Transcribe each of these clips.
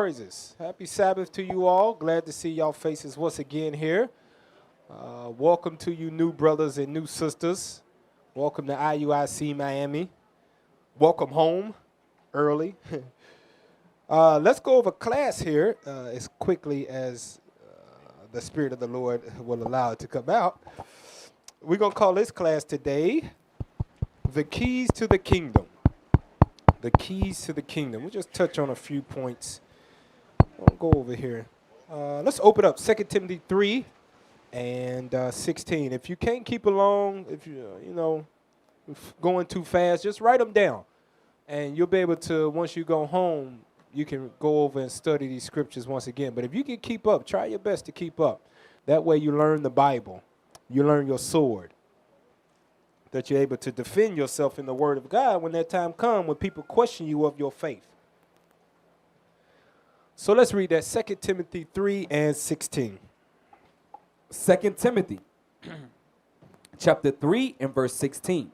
praises. Happy Sabbath to you all. Glad to see y'all faces once again here. Welcome to you new brothers and new sisters. Welcome to IUIC Miami. Welcome home early. Let's go over class here as quickly as the Spirit of the Lord will allow it to come out. We're going to call this class today, The Keys to the Kingdom. The keys to the kingdom. We'll just touch on a few points. I'll go over here. Let's open up 2 Timothy 3 and 16. If you can't keep along, if you going too fast, just write them down. And you'll be able to, once you go home, you can go over and study these scriptures once again. But if you can keep up, try your best to keep up. That way you learn the Bible. You learn your sword. That you're able to defend yourself in the word of God when that time comes, when people question you of your faith. So let's read that 2 Timothy 3 and 16. 2 Timothy chapter 3 and verse 16.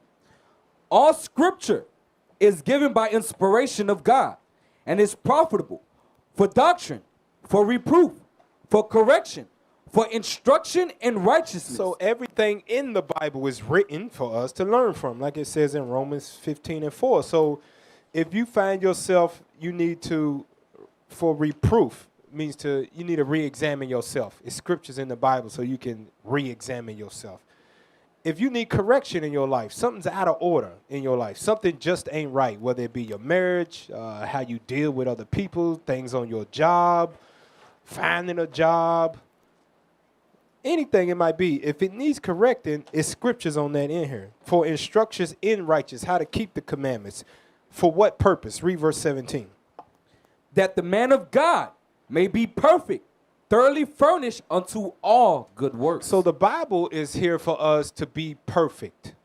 All scripture is given by inspiration of God and is profitable for doctrine, for reproof, for correction, for instruction in righteousness. So everything in the Bible is written for us to learn from, like it says in Romans 15 and 4. So if you find yourself, you need to, for reproof, means you need to re-examine yourself. It's scriptures in the Bible so you can re-examine yourself. If you need correction in your life, something's out of order in your life, something just ain't right, whether it be your marriage, how you deal with other people, things on your job, finding a job, anything it might be, if it needs correcting, it's scriptures on that in here. For instructions in righteousness, how to keep the commandments. For what purpose? Read verse 17. That the man of God may be perfect, thoroughly furnished unto all good works. So the Bible is here for us to be perfect.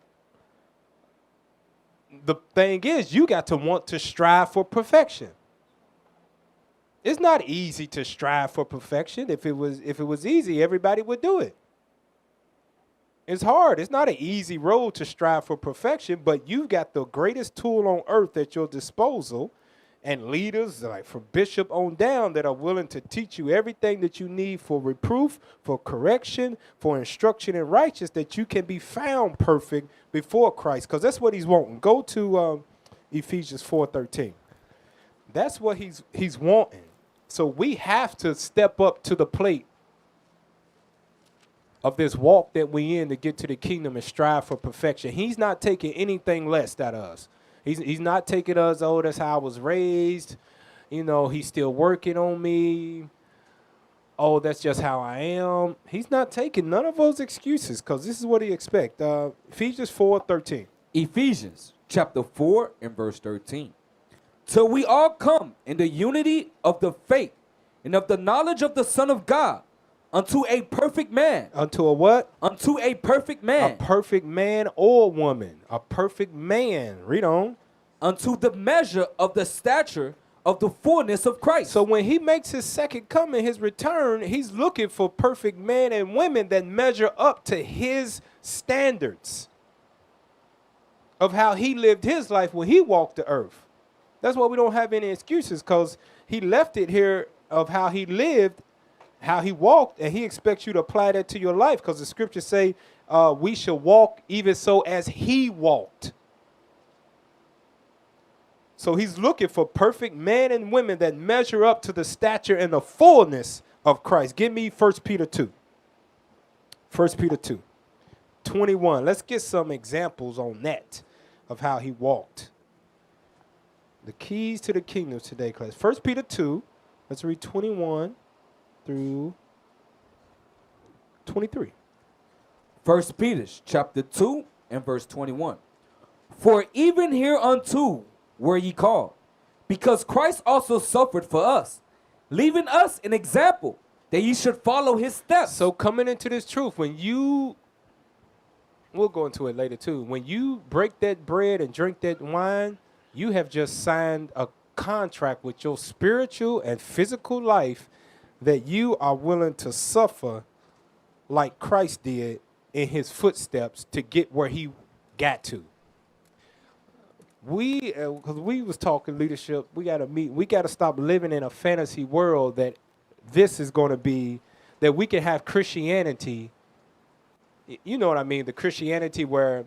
The thing is, you got to want to strive for perfection. It's not easy to strive for perfection. If it was easy, everybody would do it. It's hard. It's not an easy road to strive for perfection, but you've got the greatest tool on earth at your disposal, and leaders like from bishop on down that are willing to teach you everything that you need for reproof, for correction, for instruction in righteousness, that you can be found perfect before Christ, because that's what he's wanting. Go to Ephesians 4:13. That's what he's wanting. So we have to step up to the plate of this walk that we in to get to the kingdom and strive for perfection. He's not taking anything less out of us. He's not taking us, oh, that's how I was raised. He's still working on me. Oh, that's just how I am. He's not taking none of those excuses, because this is what he expects. Ephesians 4:13. Ephesians chapter 4 and verse 13. Till we all come in the unity of the faith and of the knowledge of the Son of God, unto a perfect man. Unto a what? Unto a perfect man. A perfect man or woman. A perfect man. Read on. Unto the measure of the stature of the fullness of Christ. So when he makes his second coming, his return, he's looking for perfect men and women that measure up to his standards of how he lived his life when he walked the earth. That's why we don't have any excuses, because he left it here of how he lived, how he walked, and he expects you to apply that to your life, because the scriptures say we shall walk even so as he walked. So he's looking for perfect men and women that measure up to the stature and the fullness of Christ. Give me 1 Peter 2. 1 Peter 2, 21. Let's get some examples on that of how he walked. The keys to the kingdom today, class. 1 Peter 2, let's read 21 through 23. 1 Peter chapter 2 and verse 21. For even hereunto were ye called, because Christ also suffered for us, leaving us an example that ye should follow his steps. So coming into this truth, we'll go into it later too, when you break that bread and drink that wine, you have just signed a contract with your spiritual and physical life that you are willing to suffer like Christ did in his footsteps to get where he got to. because we was talking leadership, we got to meet. We got to stop living in a fantasy world that this is going to be, that we can have Christianity. You know what I mean? The Christianity where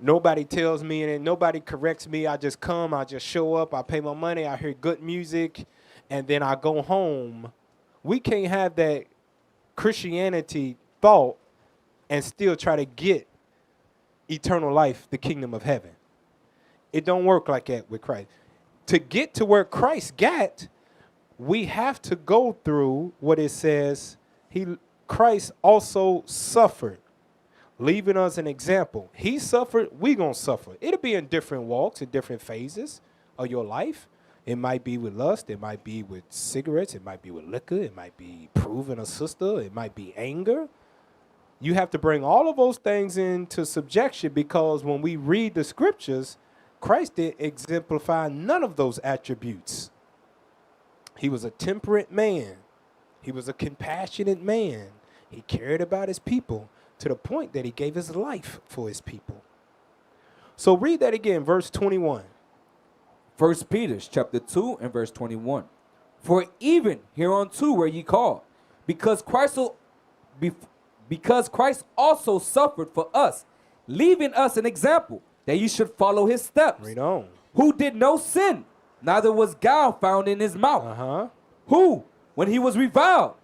nobody tells me and nobody corrects me. I just come, I just show up, I pay my money, I hear good music, and then I go home. We can't have that Christianity thought and still try to get eternal life, the kingdom of heaven. It don't work like that with Christ. To get to where Christ got, we have to go through what it says. Christ also suffered, leaving us an example. He suffered, we gonna suffer. It'll be in different walks, in different phases of your life. It might be with lust, it might be with cigarettes, it might be with liquor, it might be proving a sister, it might be anger. You have to bring all of those things into subjection, because when we read the scriptures, Christ didn't exemplify none of those attributes. He was a temperate man. He was a compassionate man. He cared about his people to the point that he gave his life for his people. So read that again, verse 21. 1 Peter chapter 2 and verse 21. For even hereunto were ye called, because Christ also suffered for us, leaving us an example, that ye should follow his steps. Read on. Who did no sin, neither was guile found in his mouth. Who, when he was reviled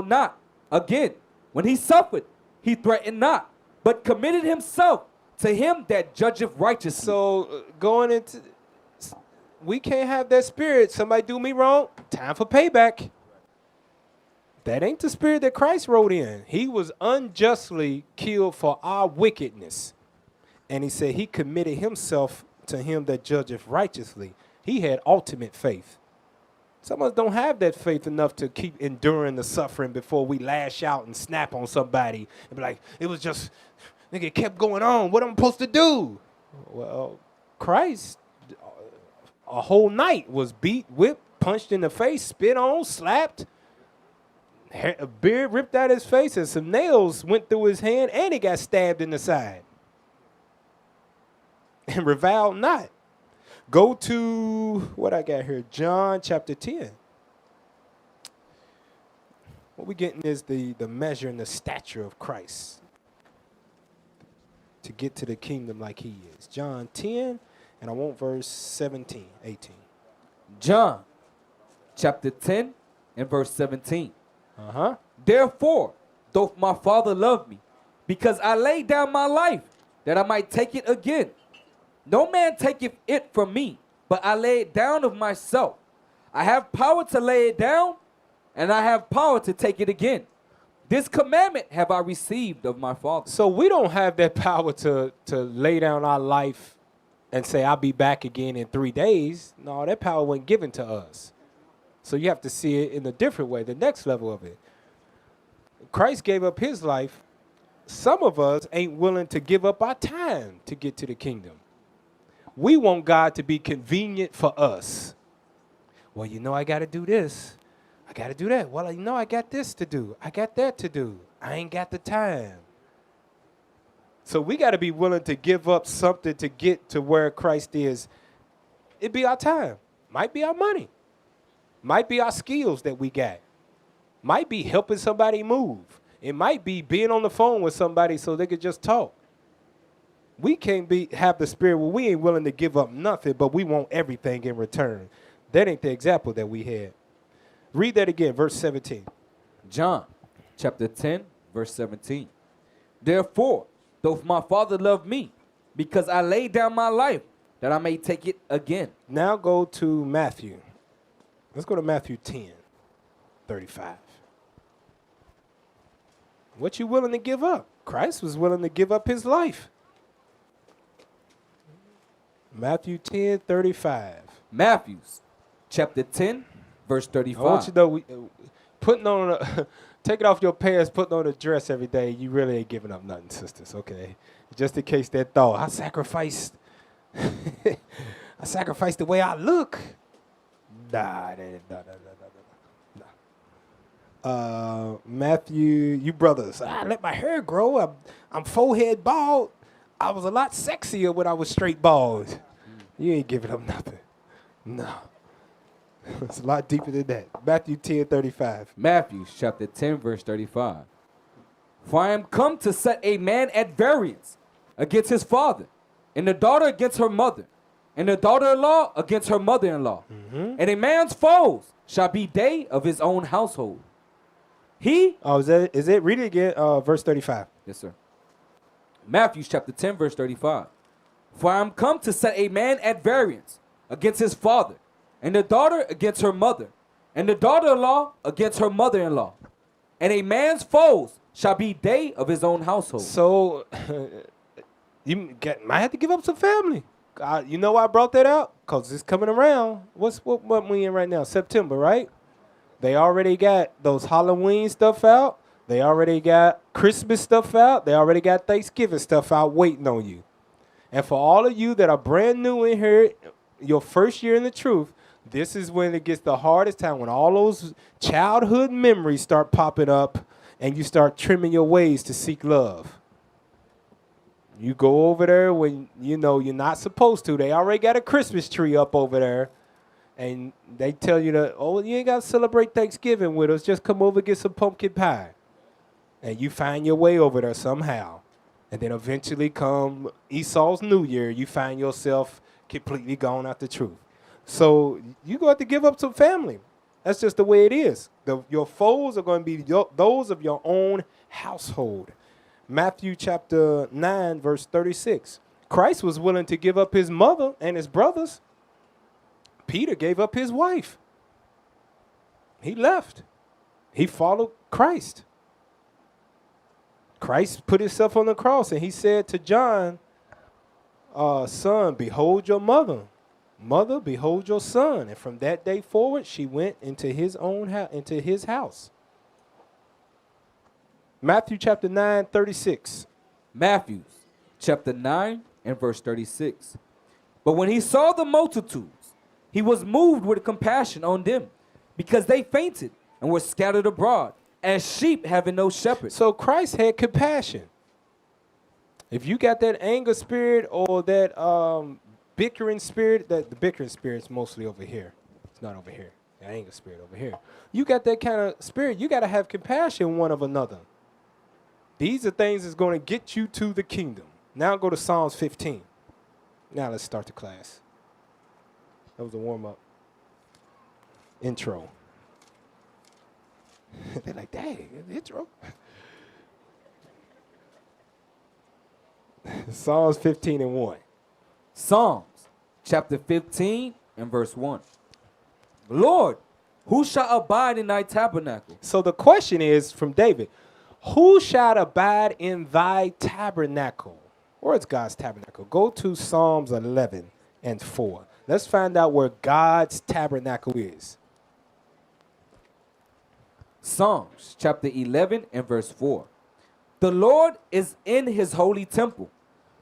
not. Again, when he suffered, he threatened not, but committed himself to him that judgeth righteously. So going into, we can't have that spirit. Somebody do me wrong, time for payback. That ain't the spirit that Christ rode in. He was unjustly killed for our wickedness. And he said he committed himself to him that judgeth righteously. He had ultimate faith. Some of us don't have that faith enough to keep enduring the suffering before we lash out and snap on somebody and be like, it was just, nigga, it kept going on. What am I supposed to do? Well, Christ, a whole night was beat, whipped, punched in the face, spit on, slapped, a beard ripped out his face, and some nails went through his hand, and he got stabbed in the side. And reviled not. Go to what I got here, John chapter 10. What we getting is the measure and the stature of Christ to get to the kingdom like he is. John 10, and I want verse 17, 18. John chapter 10 and verse 17. Therefore, doth my Father love me, because I laid down my life, that I might take it again. No man taketh it from me, but I lay it down of myself. I have power to lay it down, and I have power to take it again. This commandment have I received of my Father. So we don't have that power to lay down our life and say, I'll be back again in 3 days. No, that power wasn't given to us. So you have to see it in a different way, the next level of it. Christ gave up his life. Some of us ain't willing to give up our time to get to the kingdom. We want God to be convenient for us. Well, you know, I got to do this. I got to do that. Well, you know, I got this to do. I got that to do. I ain't got the time. So we got to be willing to give up something to get to where Christ is. It'd be our time. Might be our money. Might be our skills that we got. Might be helping somebody move. It might be being on the phone with somebody so they could just talk. We can't have the spirit where we ain't willing to give up nothing, but we want everything in return. That ain't the example that we had. Read that again, verse 17. John chapter 10, verse 17. Therefore, doth my Father love me, because I laid down my life, that I may take it again. Now go to Matthew. Let's go to Matthew 10, 35. What you willing to give up? Christ was willing to give up his life. Matthew 10, 35. Matthew chapter 10, verse 35. I want you to know, putting on taking off your pants, putting on a dress every day, you really ain't giving up nothing, sisters, okay? Just in case that thought, I sacrificed the way I look. Nah. Matthew, you brothers, I let my hair grow. I'm forehead bald. I was a lot sexier when I was straight bald. You ain't giving up nothing. No. It's a lot deeper than that. Matthew 10:35. Matthew chapter 10, verse 35. For I am come to set a man at variance against his father, and the daughter against her mother, and the daughter-in-law against her mother-in-law. And a man's foes shall be they of his own household. He, Oh, is it? Read it again, verse 35. yes, sir. Matthew chapter 10, verse 35. For I am come to set a man at variance against his father, and the daughter against her mother, and the daughter-in-law against her mother-in-law. And a man's foes shall be they of his own household. So might have to give up some family. You know why I brought that out? Because it's coming around. What we in right now? September, right? They already got those Halloween stuff out. They already got Christmas stuff out. They already got Thanksgiving stuff out waiting on you. And for all of you that are brand new in here, your first year in the truth, this is when it gets the hardest time, when all those childhood memories start popping up and you start trimming your ways to seek love. You go over there when you know you're not supposed to. They already got a Christmas tree up over there. And they tell you that, oh, you ain't got to celebrate Thanksgiving with us. Just come over and get some pumpkin pie. And you find your way over there somehow. And then eventually come Esau's New Year, you find yourself completely gone out the truth. So you're going to have to give up some family. That's just the way it is. Your foes are going to be those of your own household. Matthew chapter 9, verse 36. Christ was willing to give up his mother and his brothers. Peter gave up his wife. He left. He followed Christ. Christ put himself on the cross and he said to John, son, behold your mother. Mother, behold your son. And from that day forward, she went into his own house, into his house. Matthew chapter 9, 36. Matthew chapter 9 and verse 36. But when he saw the multitudes, he was moved with compassion on them, because they fainted and were scattered abroad, as sheep having no shepherd. So Christ had compassion. If you got that anger spirit or that bickering spirit, the bickering spirit's mostly over here. It's not over here. The anger spirit over here. You got that kind of spirit, you got to have compassion one of another. These are things that's going to get you to the kingdom. Now go to Psalms 15. Now let's start the class. That was a warm-up. Intro. They're like, dang, intro. Psalms 15 and 1. Psalms chapter 15 and verse 1. Lord, who shall abide in thy tabernacle? So the question is from David, who shall abide in thy tabernacle? Where is God's tabernacle? Go to Psalms 11 and 4. Let's find out where God's tabernacle is. Psalms chapter 11 and verse 4. The Lord is in his holy temple.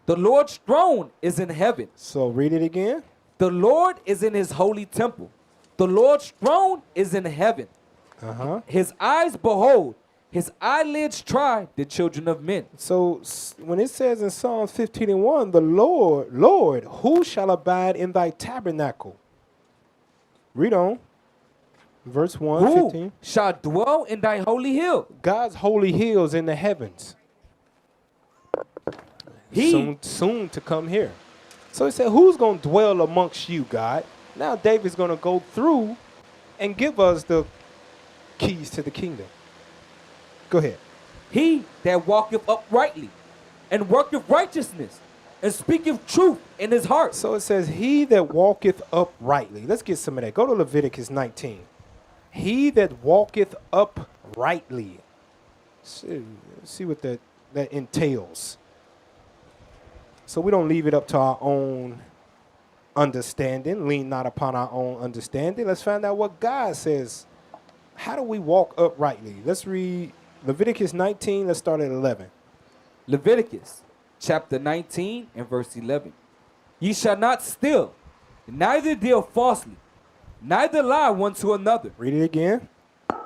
The Lord's throne is in heaven. So read it again. The Lord is in his holy temple. The Lord's throne is in heaven. His eyes behold, his eyelids try the children of men. So when it says in Psalms 15 and 1, the Lord, who shall abide in thy tabernacle? Read on. Verse 1, Who 15. shall dwell in thy holy hill? God's holy hills in the heavens. Soon to come here. So he said, who's going to dwell amongst you, God? Now David's going to go through and give us the keys to the kingdom. Go ahead. He that walketh uprightly and worketh righteousness and speaketh truth in his heart. So it says, he that walketh uprightly. Let's get some of that. Go to Leviticus 19. He that walketh uprightly. See what that entails. So we don't leave it up to our own understanding. Lean not upon our own understanding. Let's find out what God says. How do we walk uprightly? Let's read Leviticus 19. Let's start at 11. Leviticus chapter 19 and verse 11. Ye shall not steal, neither deal falsely, neither lie one to another. Read it again.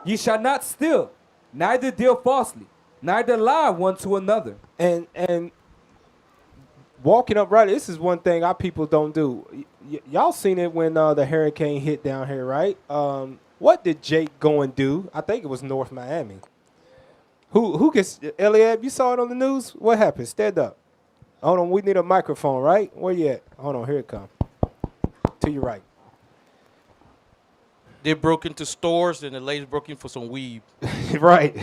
Ye shall not steal, neither deal falsely, neither lie one to another. And walking up right. This is one thing our people don't do. Y'all seen it when the hurricane hit down here, right? What did Jake go and do? I think it was North Miami. Who gets Eliab? You saw it on the news. What happened? Stand up. Hold on. We need a microphone, right? Where you at? Hold on. Here it comes. To your right. They broke into stores and the ladies broke in for some weed. Right.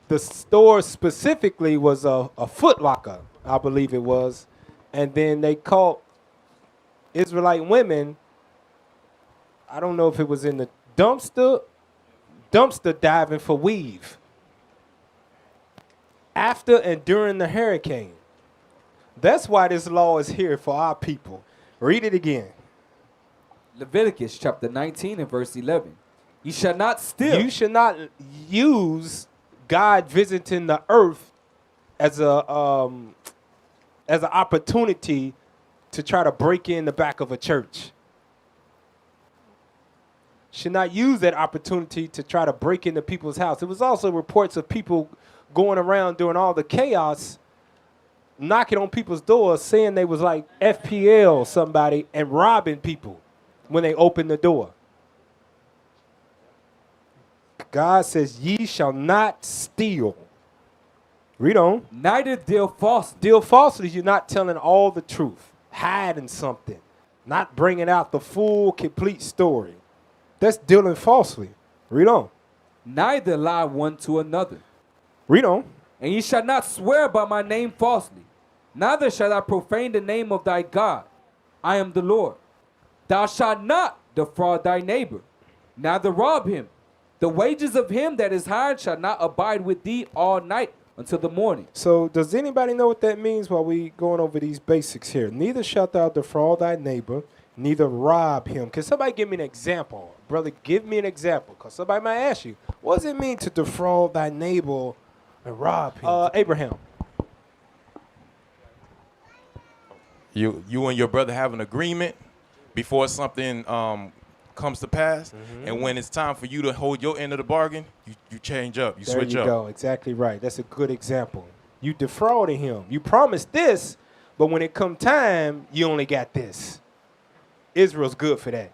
The store specifically was a Foot Locker, I believe it was. And then they caught Israelite women, I don't know if it was in the dumpster diving for weave. After and during the hurricane. That's why this law is here for our people. Read it again. Leviticus chapter 19 and verse 11. You shall not steal. You should not use God visiting the earth as an opportunity to try to break in the back of a church. Should not use that opportunity to try to break into people's house. There was also reports of people going around during all the chaos, knocking on people's doors, saying they was like FPL somebody and robbing people when they opened the door. God says, ye shall not steal. Read on. Neither deal falsely. Deal falsely, you're not telling all the truth. Hiding something. Not bringing out the full, complete story. That's dealing falsely. Read on. Neither lie one to another. Read on. And ye shall not swear by my name falsely. Neither shall thou profane the name of thy God. I am the Lord. Thou shalt not defraud thy neighbor, neither rob him. The wages of him that is hired shall not abide with thee all night until the morning. So does anybody know what that means while we going over these basics here? Neither shalt thou defraud thy neighbor, neither rob him. Can somebody give me an example? Brother, give me an example, because somebody might ask you, what does it mean to defraud thy neighbor and rob him? Abraham. You and your brother have an agreement before something comes to pass, and when it's time for you to hold your end of the bargain, you change up, you There switch you up. go. Exactly right. That's a good example. You defrauded him. You promised this, but when it come time, you only got this. Israel's good for that.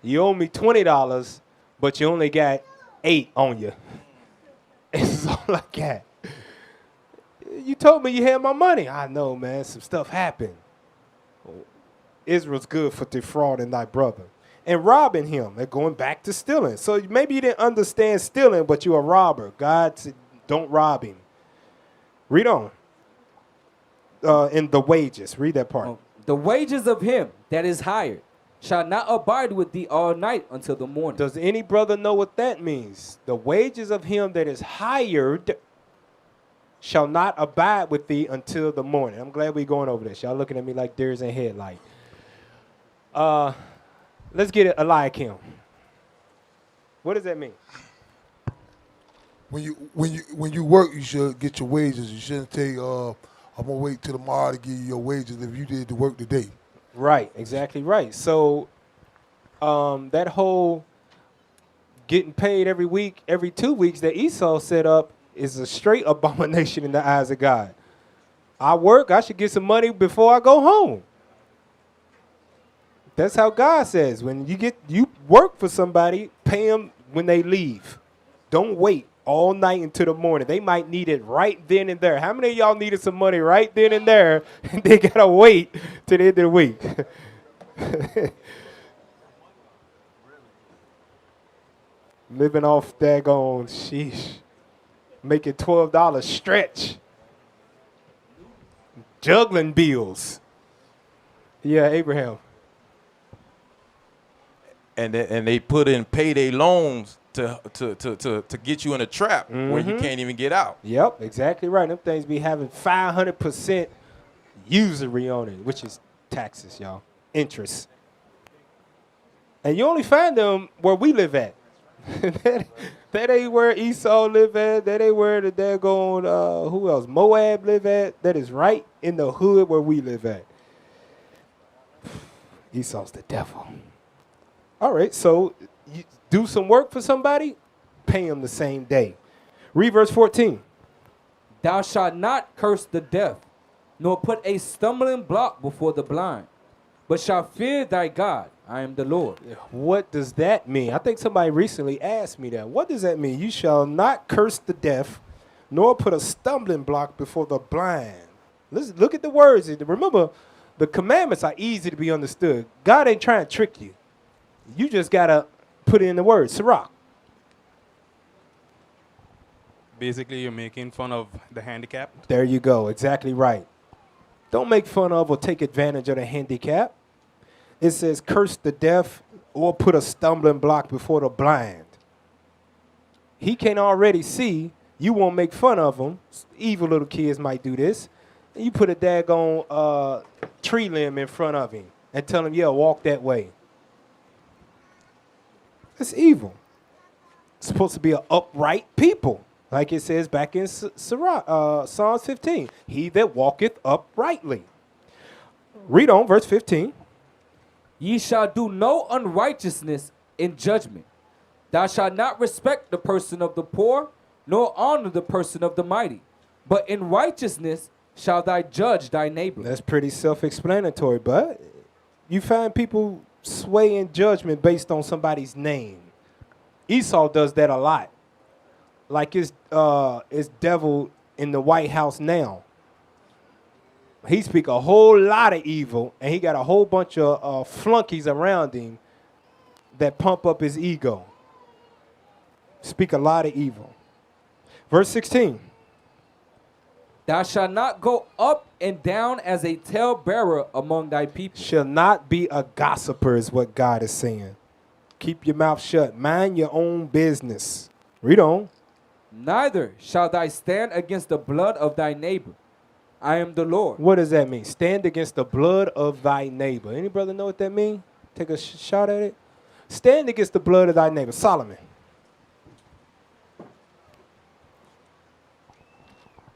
You owe me $20, but you only got 8 on you. This is all I got. You told me you had my money. I know, man. Some stuff happened. Israel's good for defrauding thy brother. And robbing him. They're going back to stealing. So maybe you didn't understand stealing, but you're a robber. God said, don't rob him. Read on. In the wages. Read that part. The wages of him that is hired shall not abide with thee all night until the morning. Does any brother know what that means? The wages of him that is hired shall not abide with thee until the morning. I'm glad we're going over this. Y'all looking at me like deers in headlight. Let's get it, Eliakim. What does that mean? When you work, you should get your wages. You shouldn't take I'm gonna wait till tomorrow to give you your wages if you did the work today. Right, exactly right. So that whole getting paid every week, every 2 weeks that Esau set up is a straight abomination in the eyes of God. I work, I should get some money before I go home. That's how God says. When you work for somebody, pay them when they leave. Don't wait all night into the morning. They might need it right then and there. How many of y'all needed some money right then and there, and they gotta wait till the end of the week? Living off daggone, sheesh. Making $12 stretch. Juggling bills. Yeah, Abraham. And they put in payday loans to get you in a trap where you can't even get out. Yep, exactly right. Them things be having 500% usury on it, which is taxes, y'all. Interest. And you only find them where we live at. that ain't where Esau live at. That ain't where the daggone, who else? Moab live at. That is right in the hood where we live at. Esau's the devil. All right, so you do some work for somebody, pay them the same day. Read verse 14. Thou shalt not curse the deaf, nor put a stumbling block before the blind, but shalt fear thy God. I am the Lord. What does that mean? I think somebody recently asked me that. What does that mean? You shall not curse the deaf, nor put a stumbling block before the blind. Listen, look at the words. Remember, the commandments are easy to be understood. God ain't trying to trick you. You just got to put it in the words. Sirach. Basically, you're making fun of the handicapped. There you go. Exactly right. Don't make fun of or take advantage of the handicap. It says curse the deaf or put a stumbling block before the blind. He can already see. You won't make fun of him. Evil little kids might do this. And you put a daggone tree limb in front of him and tell him, yeah, walk that way. It's evil. It's supposed to be an upright people. Like it says back in Psalms 15. He that walketh uprightly. Read on, verse 15. Ye shall do no unrighteousness in judgment. Thou shalt not respect the person of the poor, nor honor the person of the mighty. But in righteousness shall thou judge thy neighbor. That's pretty self-explanatory, but you find people sway in judgment based on somebody's name. Esau does that a lot. Like it's devil in the White House now. He speak a whole lot of evil, and he got a whole bunch of flunkies around him that pump up his ego. Speak a lot of evil. Verse 16. Thou shalt not go up and down as a talebearer among thy people. Shall not be a gossiper is what God is saying. Keep your mouth shut. Mind your own business. Read on. Neither shalt thou stand against the blood of thy neighbor. I am the Lord. What does that mean? Stand against the blood of thy neighbor. Any brother know what that means? Take a shot at it. Stand against the blood of thy neighbor. Solomon.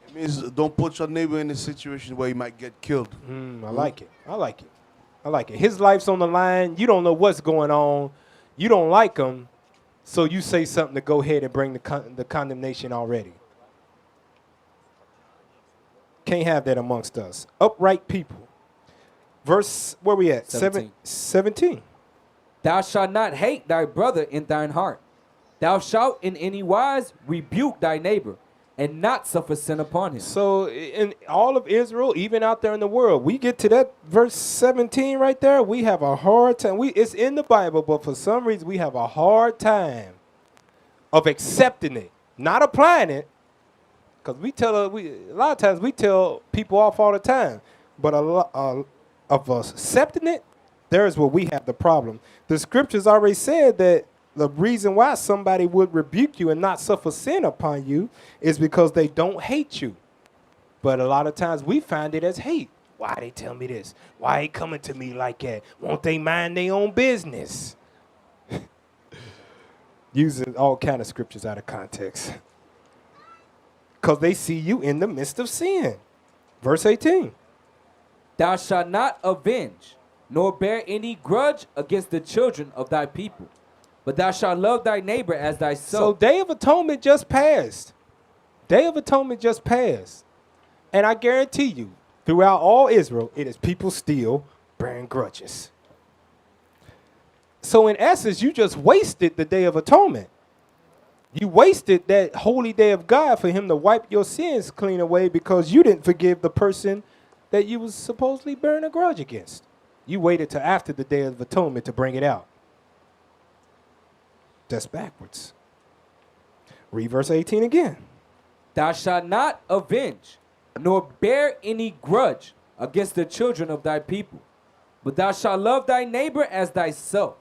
It means don't put your neighbor in a situation where he might get killed. I like it. I like it. I like it. His life's on the line. You don't know what's going on. You don't like him. So you say something to go ahead and bring the condemnation already. Can't have that amongst us. Upright people. Verse, where we at? 17. Thou shalt not hate thy brother in thine heart. Thou shalt in any wise rebuke thy neighbor, and not suffer sin upon him. So in all of Israel, even out there in the world, we get to that verse 17 right there, we have a hard time. It's in the Bible, but for some reason we have a hard time of accepting it, not applying it. Because a lot of times we tell people off all the time, but a lot of us accepting it, there's where we have the problem. The scriptures already said that the reason why somebody would rebuke you and not suffer sin upon you is because they don't hate you. But a lot of times we find it as hate. Why they tell me this? Why they coming to me like that? Won't they mind their own business? Using all kind of scriptures out of context. Because they see you in the midst of sin. Verse 18. Thou shalt not avenge, nor bear any grudge against the children of thy people, but thou shalt love thy neighbor as thyself. So Day of Atonement just passed. Day of Atonement just passed. And I guarantee you, throughout all Israel, it is people still bearing grudges. So in essence, you just wasted the Day of Atonement. You wasted that holy day of God for him to wipe your sins clean away because you didn't forgive the person that you was supposedly bearing a grudge against. You waited till after the Day of Atonement to bring it out. That's backwards. Read verse 18 again. Thou shalt not avenge, nor bear any grudge against the children of thy people, but thou shalt love thy neighbor as thyself.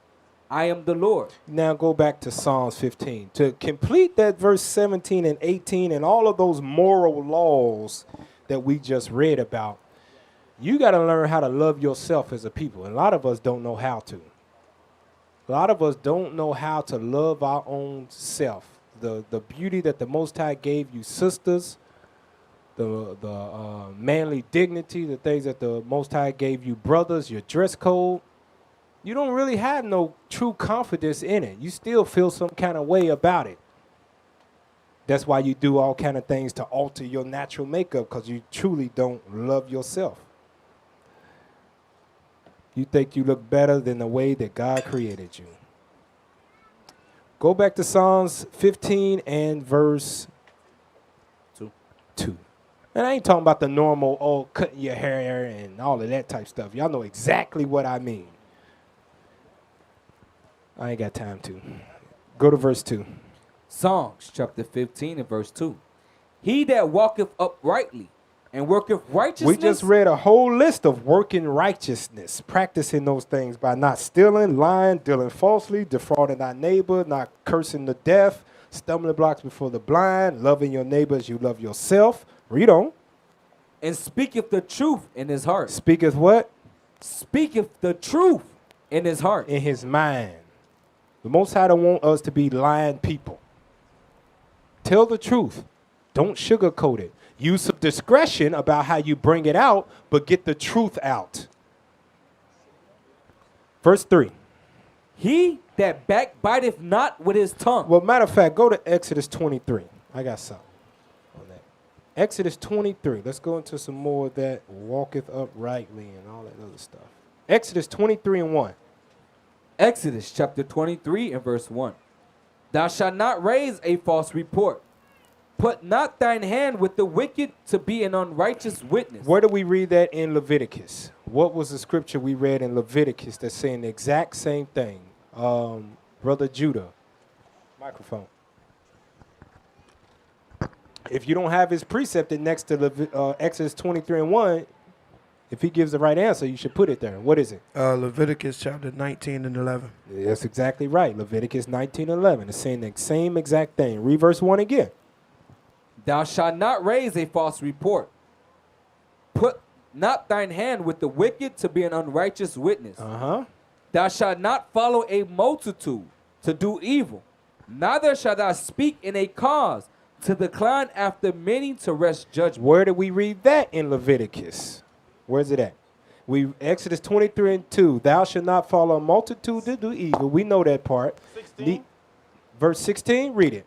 I am the Lord. Now go back to Psalms 15. To complete that verse 17 and 18 and all of those moral laws that we just read about, you got to learn how to love yourself as a people. And a lot of us don't know how to. A lot of us don't know how to love our own self. The beauty that the Most High gave you sisters, the manly dignity, the things that the Most High gave you brothers, your dress code. You don't really have no true confidence in it. You still feel some kind of way about it. That's why you do all kind of things to alter your natural makeup, because you truly don't love yourself. You think you look better than the way that God created you. Go back to Psalms 15 and verse 2. And I ain't talking about the normal, cutting your hair and all of that type stuff. Y'all know exactly what I mean. I ain't got time to. Go to verse 2. Psalms chapter 15 and verse 2. He that walketh uprightly and worketh righteousness. We just read a whole list of working righteousness, practicing those things by not stealing, lying, dealing falsely, defrauding thy neighbor, not cursing the deaf, stumbling blocks before the blind, loving your neighbor as you love yourself. Read on. And speaketh the truth in his heart. Speaketh what? Speaketh the truth in his heart. In his mind. The Most High don't want us to be lying people. Tell the truth. Don't sugarcoat it. Use some discretion about how you bring it out, but get the truth out. Verse 3. He that backbiteth not with his tongue. Well, matter of fact, go to Exodus 23. I got something on that. Exodus 23. Let's go into some more of that. Walketh uprightly and all that other stuff. Exodus 23 and 1. Exodus chapter 23 and verse 1. Thou shalt not raise a false report. Put not thine hand with the wicked to be an unrighteous witness. Where do we read that in Leviticus? What was the scripture we read in Leviticus that's saying the exact same thing? Brother Judah. Microphone. If you don't have his precept next to Exodus 23 and 1, if he gives the right answer, you should put it there. What is it? Leviticus chapter 19 and 11. That's exactly right. Leviticus 19 and 11. It's saying the same exact thing. Read verse 1 again. Thou shalt not raise a false report. Put not thine hand with the wicked to be an unrighteous witness. Thou shalt not follow a multitude to do evil. Neither shalt thou speak in a cause to decline after many to wrest judgment. Where did we read that in Leviticus? Where's it at? Exodus 23 and 2. Thou shalt not follow a multitude to do evil. We know that part. 16. Verse 16, read it.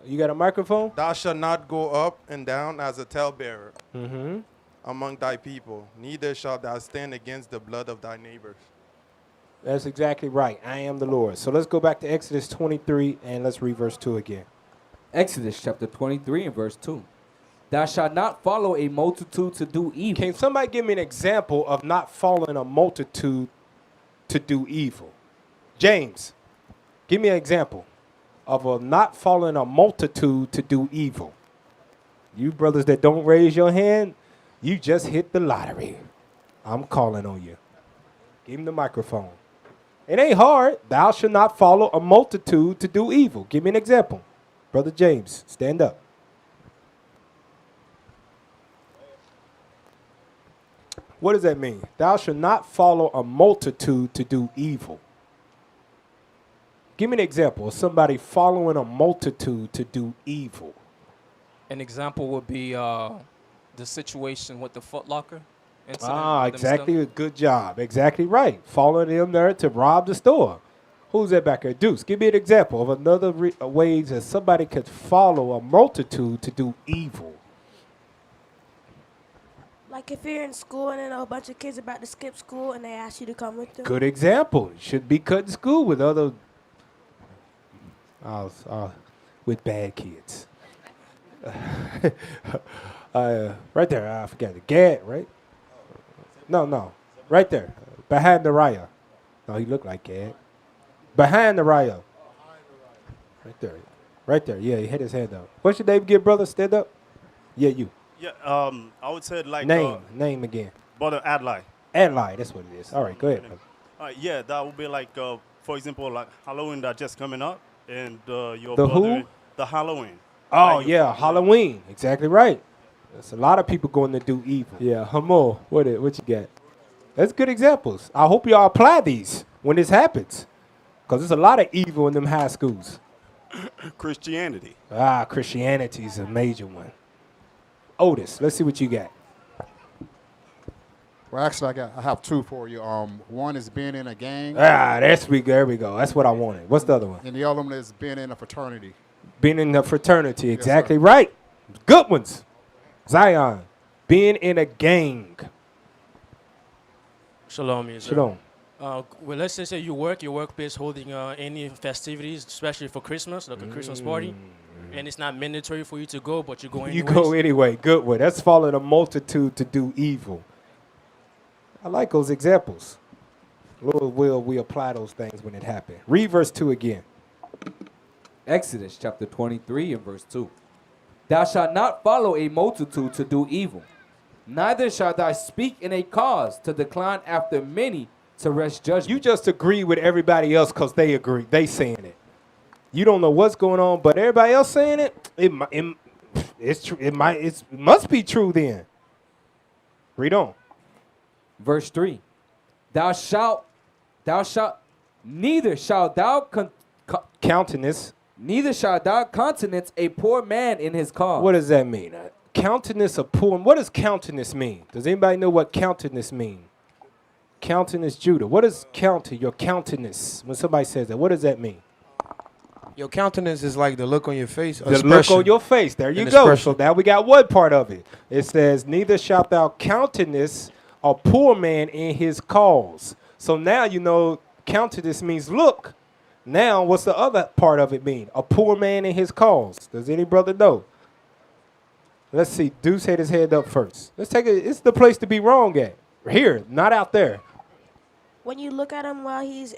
You got a microphone? Thou shalt not go up and down as a talebearer among thy people, neither shalt thou stand against the blood of thy neighbors. That's exactly right. I am the Lord. So let's go back to Exodus 23 and let's read verse 2 again. Exodus chapter 23 and verse 2. Thou shalt not follow a multitude to do evil. Can somebody give me an example of not following a multitude to do evil? James, give me an example of not following a multitude to do evil. You brothers that don't raise your hand, you just hit the lottery. I'm calling on you. Give him the microphone. It ain't hard. Thou shalt not follow a multitude to do evil. Give me an example. Brother James, stand up. What does that mean? Thou shalt not follow a multitude to do evil. Give me an example of somebody following a multitude to do evil. An example would be the situation with the Foot Locker incident. Ah, with them exactly. Good job. Exactly right. Following them there to rob the store. Who's that back there? Deuce, give me an example of another way that somebody could follow a multitude to do evil. Like if you're in school and then a bunch of kids about to skip school and they ask you to come with them. Good example. Should be cutting school with other with bad kids. Right there, I forgot it. Gad, right? No, right there, behind the raya. No, he looked like Gad. Behind the raya. Right there. Yeah, he had his hand up. What's your name again, brother? Stand up. Yeah, you. Yeah, I would say like Name again. Brother Adlai. Adlai, that's what it is. All right, go ahead. Yeah, that would be like, for example, like Halloween that just coming up, and your The brother, who? the Halloween. Oh Like, yeah, Halloween. Exactly right. There's a lot of people going to do evil. Yeah, Hamo, what you got? That's good examples. I hope y'all apply these when this happens, because there's a lot of evil in them high schools. Christianity. Christianity is a major one. Otis, let's see what you got. Well, actually, I have two for you. One is being in a gang. There we go. That's what I wanted. What's the other one? And the other one is being in a fraternity. Being in a fraternity, exactly sir. right. Good ones. Zion, being in a gang. Shalom, Israel. Shalom. Well, let's just say your workplace holding any festivities, especially for Christmas, like a Christmas party, and it's not mandatory for you to go, but you go anyways. You go anyway. Good one. That's following a multitude to do evil. I like those examples. Lord will we apply those things when it happens. Read verse 2 again. Exodus chapter 23 and verse 2. Thou shalt not follow a multitude to do evil, neither shalt thou speak in a cause to decline after many to wrest judgment. You just agree with everybody else because they agree. They saying it. You don't know what's going on, but everybody else saying it. It's true. It must be true then. Read on. Verse 3. Neither shalt thou countenance. Neither shalt thou countenance a poor man in his cause. What does that mean? Countenance a poor. What does countenance mean? Does anybody know what countenance mean? Countenance, Judah. What is your countenance? When somebody says that, what does that mean? Your countenance is like the look on your face. The look on your face. There you go. So now we got one part of it. It says, neither shalt thou countenance a poor man in his cause. So now you know countenance means look. Now what's the other part of it mean? A poor man in his cause. Does any brother know? Let's see. Deuce had his hand up first. Let's take it. It's the place to be wrong at. Here, not out there. When you look at him while he's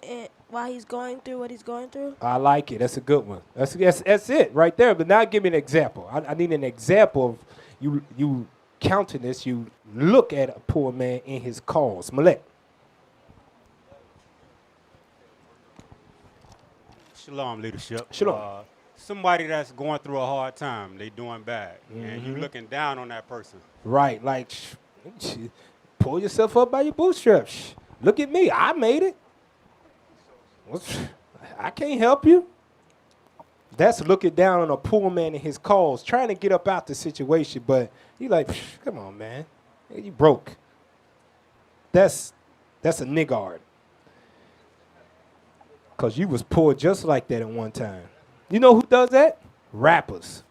going through what he's going through. I like it. That's a good one. That's it right there. But now give me an example. I need an example of you countenance. You look at a poor man in his cause. Malek. Shalom, leadership. Shalom. Somebody that's going through a hard time, they doing bad, and you looking down on that person. Right, like pull yourself up by your bootstraps. Look at me, I made it. I can't help you. That's looking down on a poor man in his cause, trying to get up out the situation, but he like, come on, man, you broke. That's a niggard. Because you was poor just like that at one time. You know who does that? Rappers.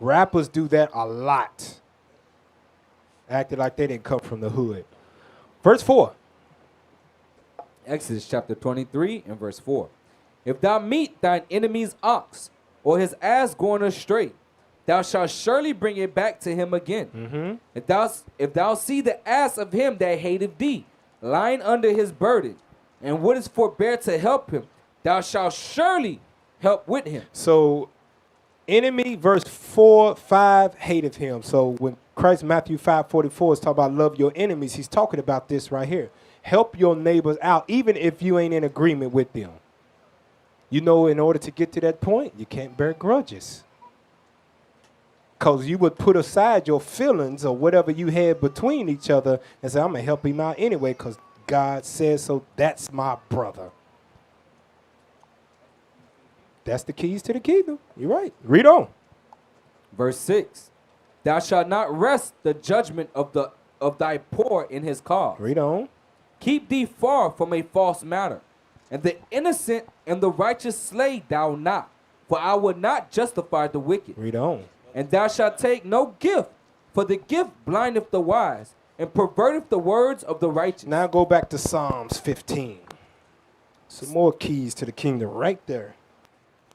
Rappers do that a lot. Acting like they didn't come from the hood. Verse 4. Exodus chapter 23 and verse 4. If thou meet thine enemy's ox or his ass going astray, thou shalt surely bring it back to him again. If thou see the ass of him that hateth thee lying under his burden, and wouldest forbear to help him, thou shalt surely help with him. So, enemy, verse 4, 5, hateth him. So, when Christ, Matthew 5:44 is talking about love your enemies, he's talking about this right here. Help your neighbors out, even if you ain't in agreement with them. You know, in order to get to that point, you can't bear grudges. Because you would put aside your feelings or whatever you had between each other and say, I'm going to help him out anyway because God says so. That's my brother. That's the keys to the kingdom. You're right. Read on. Verse 6. Thou shalt not rest the judgment of thy poor in his cause. Read on. Keep thee far from a false matter, and the innocent and the righteous slay thou not, for I will not justify the wicked. Read on. And thou shalt take no gift, for the gift blindeth the wise, and perverteth the words of the righteous. Now go back to Psalms 15. Some more keys to the kingdom right there.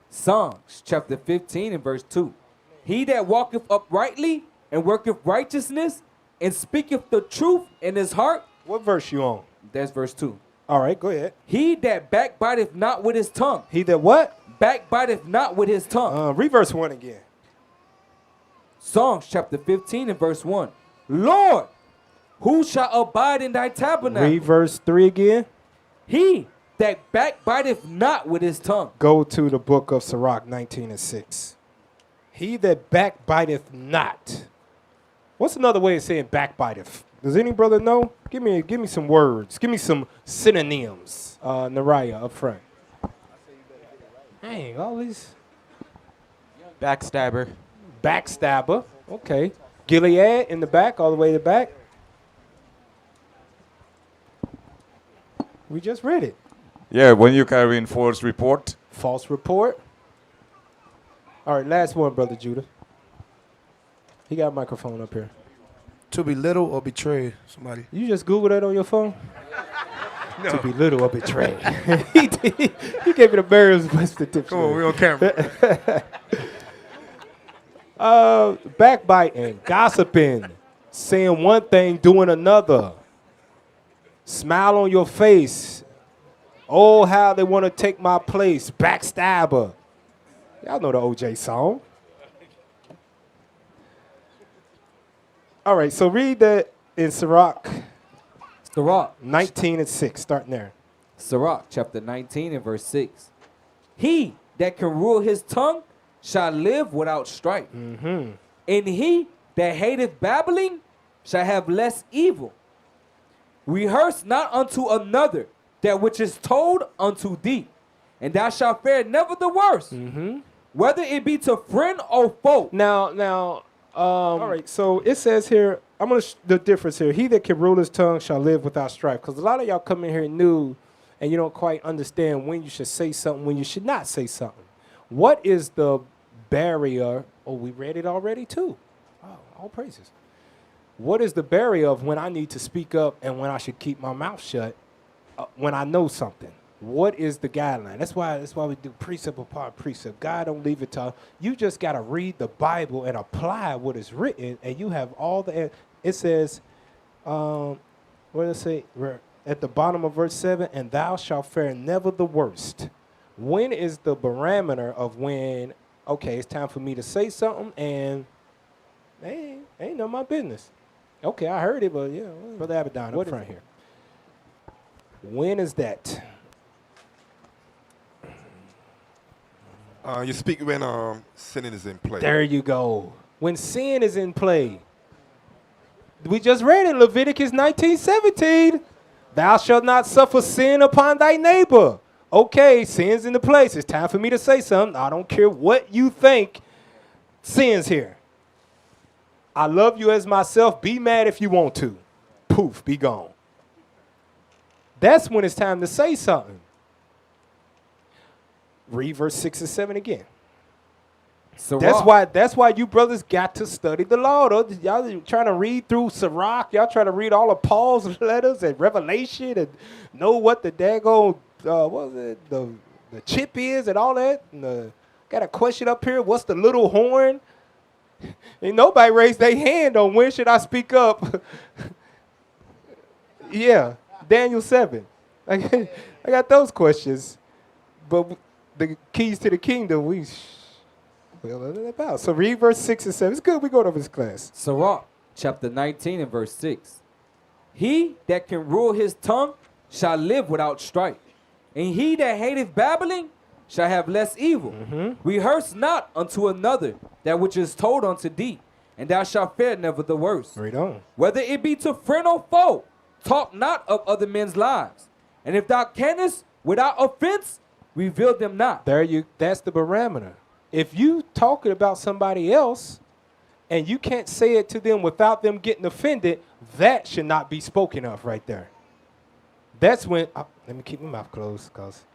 Psalms chapter 15 and verse 2. He that walketh uprightly and worketh righteousness and speaketh the truth in his heart. What verse you on? That's verse 2. All right, go ahead. He that backbiteth not with his tongue. He that what? Backbiteth not with his tongue. Read verse 1 again. Psalms chapter 15 and verse 1. Lord, who shall abide in thy tabernacle? Read verse 3 again. He that backbiteth not with his tongue. Go to the book of Sirach 19 and 6. He that backbiteth not. What's another way of saying backbiteth? Does any brother know? Give me some words. Give me some synonyms. Nariah up front. Dang, all these. Backstabber. Backstabber. Okay. Gilead in the back, all the way to the back. We just read it. Yeah, when you carry in false report. False report. All right, last one, Brother Judah. He got a microphone up here. To belittle or betray somebody. You just Google that on your phone? No. To belittle or betray. he gave me the Merriam's Dictionary. Come on, we on camera. Backbiting, gossiping, saying one thing, doing another. Smile on your face. Oh, how they want to take my place. Backstabber. Y'all know the OJ song. All right, so read that in Sirach. Sirach 19 and 6, starting there. Sirach chapter 19 and verse 6. He that can rule his tongue shall live without strife. Mm-hmm. And he that hateth babbling shall have less evil. Rehearse not unto another that which is told unto thee, and thou shalt fare never the worse, whether it be to friend or foe. Now, all right, so it says here, the difference here. He that can rule his tongue shall live without strife. Because a lot of y'all come in here new, and you don't quite understand when you should say something, when you should not say something. What is the barrier? Oh, we read it already too. Oh, all praises. What is the barrier of when I need to speak up and when I should keep my mouth shut when I know something? What is the guideline? That's why we do precept upon precept. God don't leave it to you. Just got to read the Bible and apply what is written, and you have all the. It says, what does it say? At the bottom of verse 7, and thou shalt fare never the worst. When is the barometer of when, okay, it's time for me to say something, and ain't none of my business. Okay, I heard it, but yeah, Brother Abaddon up front here. When is that? You speak when sin is in play. There you go. When sin is in play. We just read in Leviticus 19:17. Thou shalt not suffer sin upon thy neighbor. Okay, sin's in the place. It's time for me to say something. I don't care what you think. Sin's here. I love you as myself. Be mad if you want to. Poof, be gone. That's when it's time to say something. Read verse 6 and 7 again. That's why you brothers got to study the law. Y'all trying to read through Sirach. Y'all trying to read all of Paul's letters and Revelation and know what the daggone what was it, the chip is and all that. And got a question up here. What's the little horn? Ain't nobody raised their hand on when should I speak up. Yeah, Daniel 7. I got those questions, but the keys to the kingdom about. So read verse 6 and 7. It's good we go over this class. Sirach chapter 19 and verse 6. He that can rule his tongue shall live without strife, and he that hateth babbling shall have less evil. Rehearse not unto another that which is told unto thee, and thou shalt fare never the worse. Read on. Whether it be to friend or foe, talk not of other men's lives. And if thou canst without offense, reveal them not. That's the barometer. If you talking about somebody else and you can't say it to them without them getting offended, that should not be spoken of right there. That's when, let me keep my mouth closed because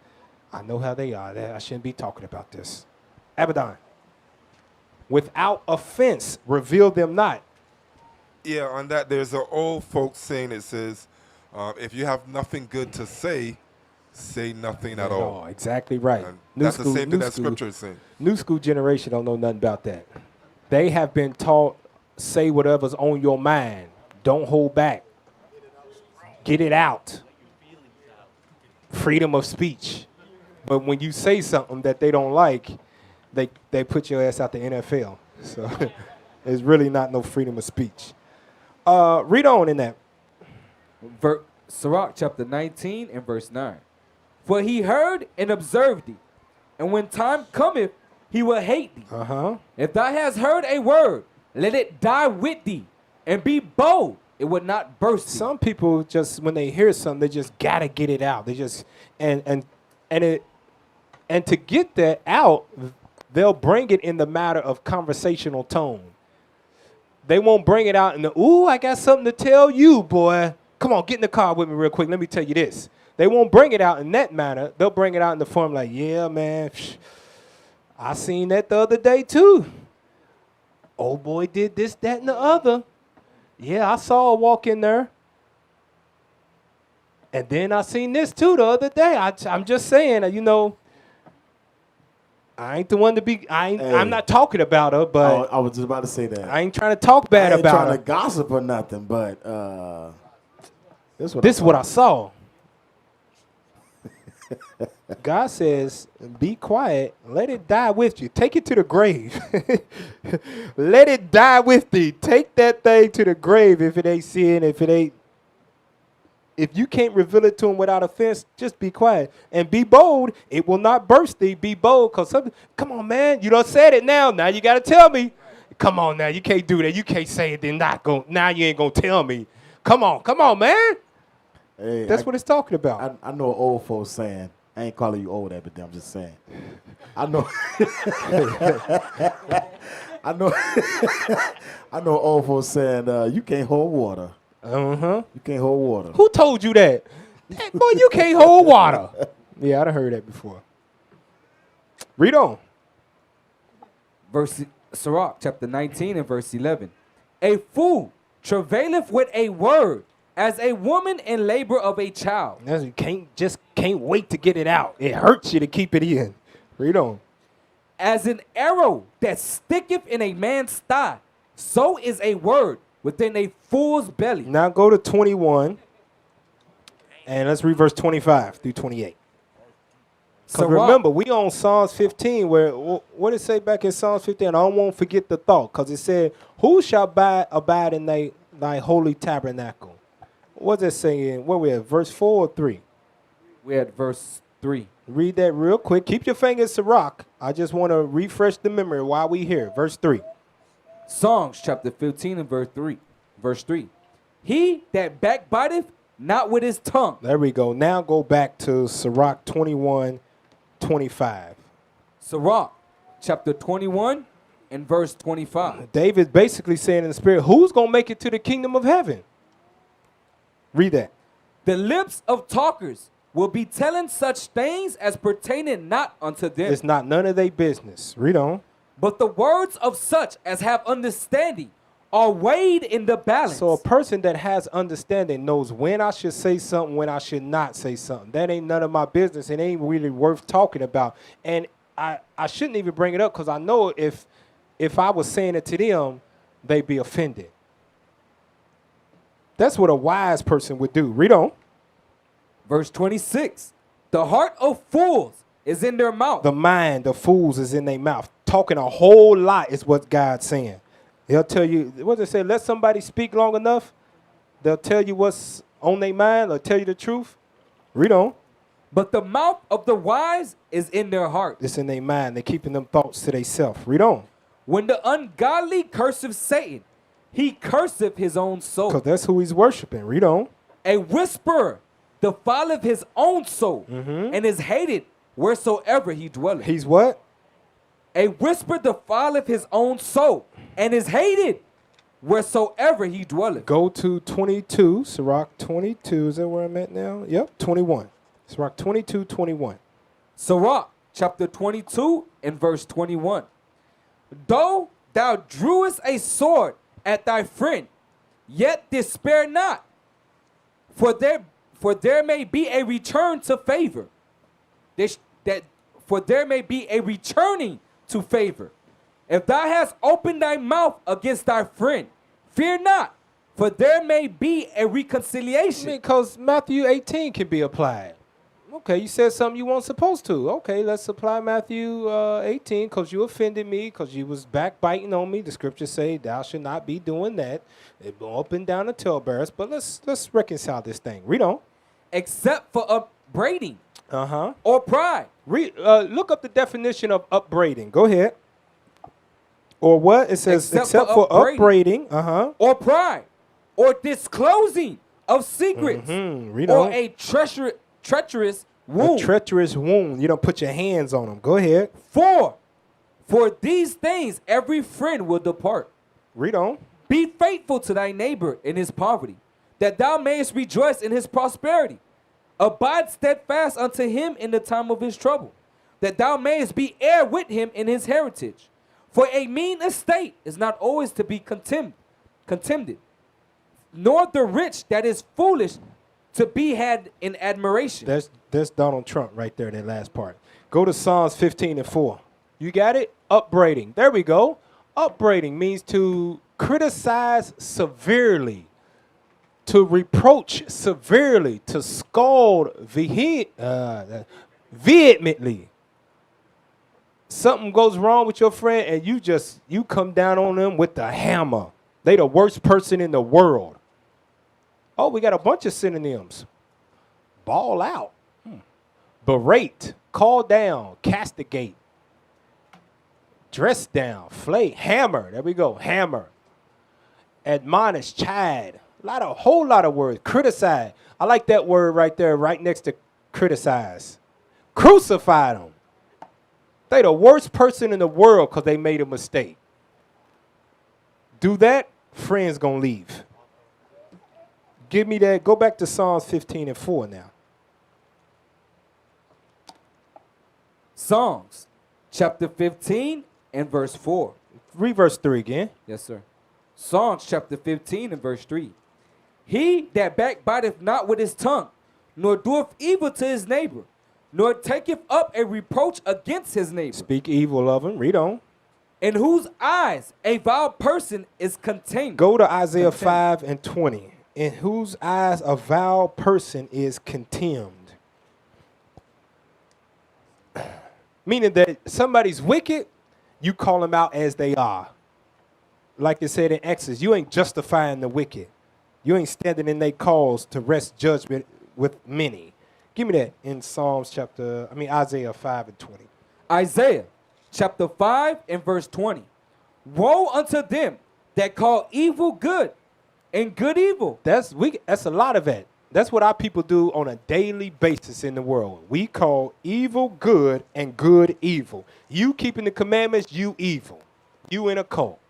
I know how they are. I shouldn't be talking about this. Abaddon. Without offense, reveal them not. Yeah, on that, there's an old folk saying that says, if you have nothing good to say, say nothing at all. Exactly right. And that's the same thing that Scripture is saying. New school generation don't know nothing about that. They have been taught, say whatever's on your mind. Don't hold back. Get it out. Freedom of speech. But when you say something that they don't like, they put your ass out the NFL. So it's really not no freedom of speech. Read on in that. Sirach chapter 19 and verse 9. For he heard and observed thee, and when time cometh, he will hate thee. If thou hast heard a word, let it die with thee, and be bold, it would not burst thee. Some people just, when they hear something, they just gotta get it out. They just and to get that out, they'll bring it in the matter of conversational tone. They won't bring it out in the, ooh, I got something to tell you, boy. Come on, get in the car with me real quick. Let me tell you this. They won't bring it out in that manner. They'll bring it out in the form like, yeah, man, I seen that the other day too. Old boy did this, that, and the other. Yeah, I saw her walk in there. And then I seen this too the other day. I'm just saying, you know, I ain't the one to be, I'm not talking about her, but. I was just about to say that. I ain't trying to talk bad about her. I ain't trying to gossip or nothing, but this is what I saw. God says, be quiet. Let it die with you. Take it to the grave. Let it die with thee. Take that thing to the grave if it ain't sin, if you can't reveal it to him without offense, just be quiet. And be bold. It will not burst thee. Be bold. Come on, man. You done said it now. Now you got to tell me. Come on now. You can't do that. You can't say it. Then now you ain't going to tell me. Come on, man. Hey, That's what it's talking about. I know old folks saying, I ain't calling you old, but I'm just saying. I know. I know old folks saying, you can't hold water. You can't hold water. Who told you that? Hey, boy, you can't hold water. Yeah, I done heard that before. Read on. Sirach chapter 19 and verse 11. A fool travaileth with a word, as a woman in labor of a child. You can't wait to get it out. It hurts you to keep it in. Read on. As an arrow that sticketh in a man's thigh, so is a word within a fool's belly. Now go to 21, and let's read verse 25 through 28. Because remember, we on Psalms 15, where, what did it say back in Psalms 15? I won't forget the thought, because it said, who shall abide in thy holy tabernacle? What's it saying? Where we at? Verse 4 or 3? We're at verse 3. Read that real quick. Keep your fingers to rock. I just want to refresh the memory while we here. Verse 3. Songs chapter 15 and verse 3. Verse 3. He that backbiteth not with his tongue. There we go. Now go back to Sirach 21:25. Sirach chapter 21 and verse 25. David's basically saying in the spirit, who's going to make it to the kingdom of heaven? Read that. The lips of talkers will be telling such things as pertaining not unto them. It's not none of their business. Read on. But the words of such as have understanding are weighed in the balance. So a person that has understanding knows when I should say something, when I should not say something. That ain't none of my business. It ain't really worth talking about. And I shouldn't even bring it up because I know if I was saying it to them, they'd be offended. That's what a wise person would do. Read on. Verse 26. The heart of fools is in their mouth. The mind of fools is in their mouth. Talking a whole lot is what God's saying. They'll tell you, what does it say? Let somebody speak long enough. They'll tell you what's on their mind or tell you the truth. Read on. But the mouth of the wise is in their heart. It's in their mind. They're keeping them thoughts to themselves. Read on. When the ungodly curseth Satan, he curseth his own soul. Because that's who he's worshiping. Read on. A whisperer defileth his own soul and is hated wheresoever he dwelleth. He's what? A whisper defileth his own soul and is hated wheresoever he dwelleth. Go to 22, Sirach 22. Is that where I'm at now? Yep, 21. Sirach 22:21. Sirach chapter 22 and verse 21. Though thou drewest a sword at thy friend, yet despair not, for there for there may be a return to favor. For there may be a returning to favor. If thou hast opened thy mouth against thy friend, fear not, for there may be a reconciliation. Because Matthew 18 can be applied. Okay, you said something you weren't supposed to. Okay, let's apply Matthew 18 because you offended me, because you was backbiting on me. The scriptures say thou should not be doing that. It will up and down the talebearers. But let's reconcile this thing. Read on. Except for upbraiding Uh-huh. or pride. Look up the definition of upbraiding. Go ahead. Or what? It says except for upbraiding. Uh-huh. Or pride. Or disclosing of secrets. Read or on. a treacherous wound. A treacherous wound. You don't put your hands on them. Go ahead. For these things every friend will depart. Read on. Be faithful to thy neighbor in his poverty, that thou mayest rejoice in his prosperity. Abide steadfast unto him in the time of his trouble, that thou mayest be heir with him in his heritage. For a mean estate is not always to be contemned, nor the rich that is foolish to be had in admiration. That's Donald Trump right there in that last part. Go to Psalms 15:4. You got it? Upbraiding. There we go. Upbraiding means to criticize severely, to reproach severely, to scald vehemently. Something goes wrong with your friend and you come down on them with the hammer. They the worst person in the world. Oh, we got a bunch of synonyms. Ball out. Berate, call down, castigate, dress down, flay, hammer. There we go, hammer. Admonish, chide. Whole lot of words. Criticize. I like that word right there, right next to criticize. Crucify them. They the worst person in the world because they made a mistake. Do that, friends gonna leave. Give me that. Go back to Psalms 15:4 now. Psalms chapter 15 and verse 4. Read verse 3 again. Yes, sir. Psalms chapter 15 and verse 3. He that backbiteth not with his tongue, nor doeth evil to his neighbor, nor taketh up a reproach against his neighbor. Speak evil of him. Read on. In whose eyes a vile person is contained. Go to Isaiah 5:20. In whose eyes a vile person is contemned. Meaning that somebody's wicked, you call them out as they are. Like it said in Exodus, you ain't justifying the wicked. You ain't standing in their cause to rest judgment with many. Give me that in Isaiah 5:20. Isaiah chapter 5 and verse 20. Woe unto them that call evil good and good evil. That's a lot of that. That's what our people do on a daily basis in the world. We call evil good and good evil. You keeping the commandments, you evil. You in a cult.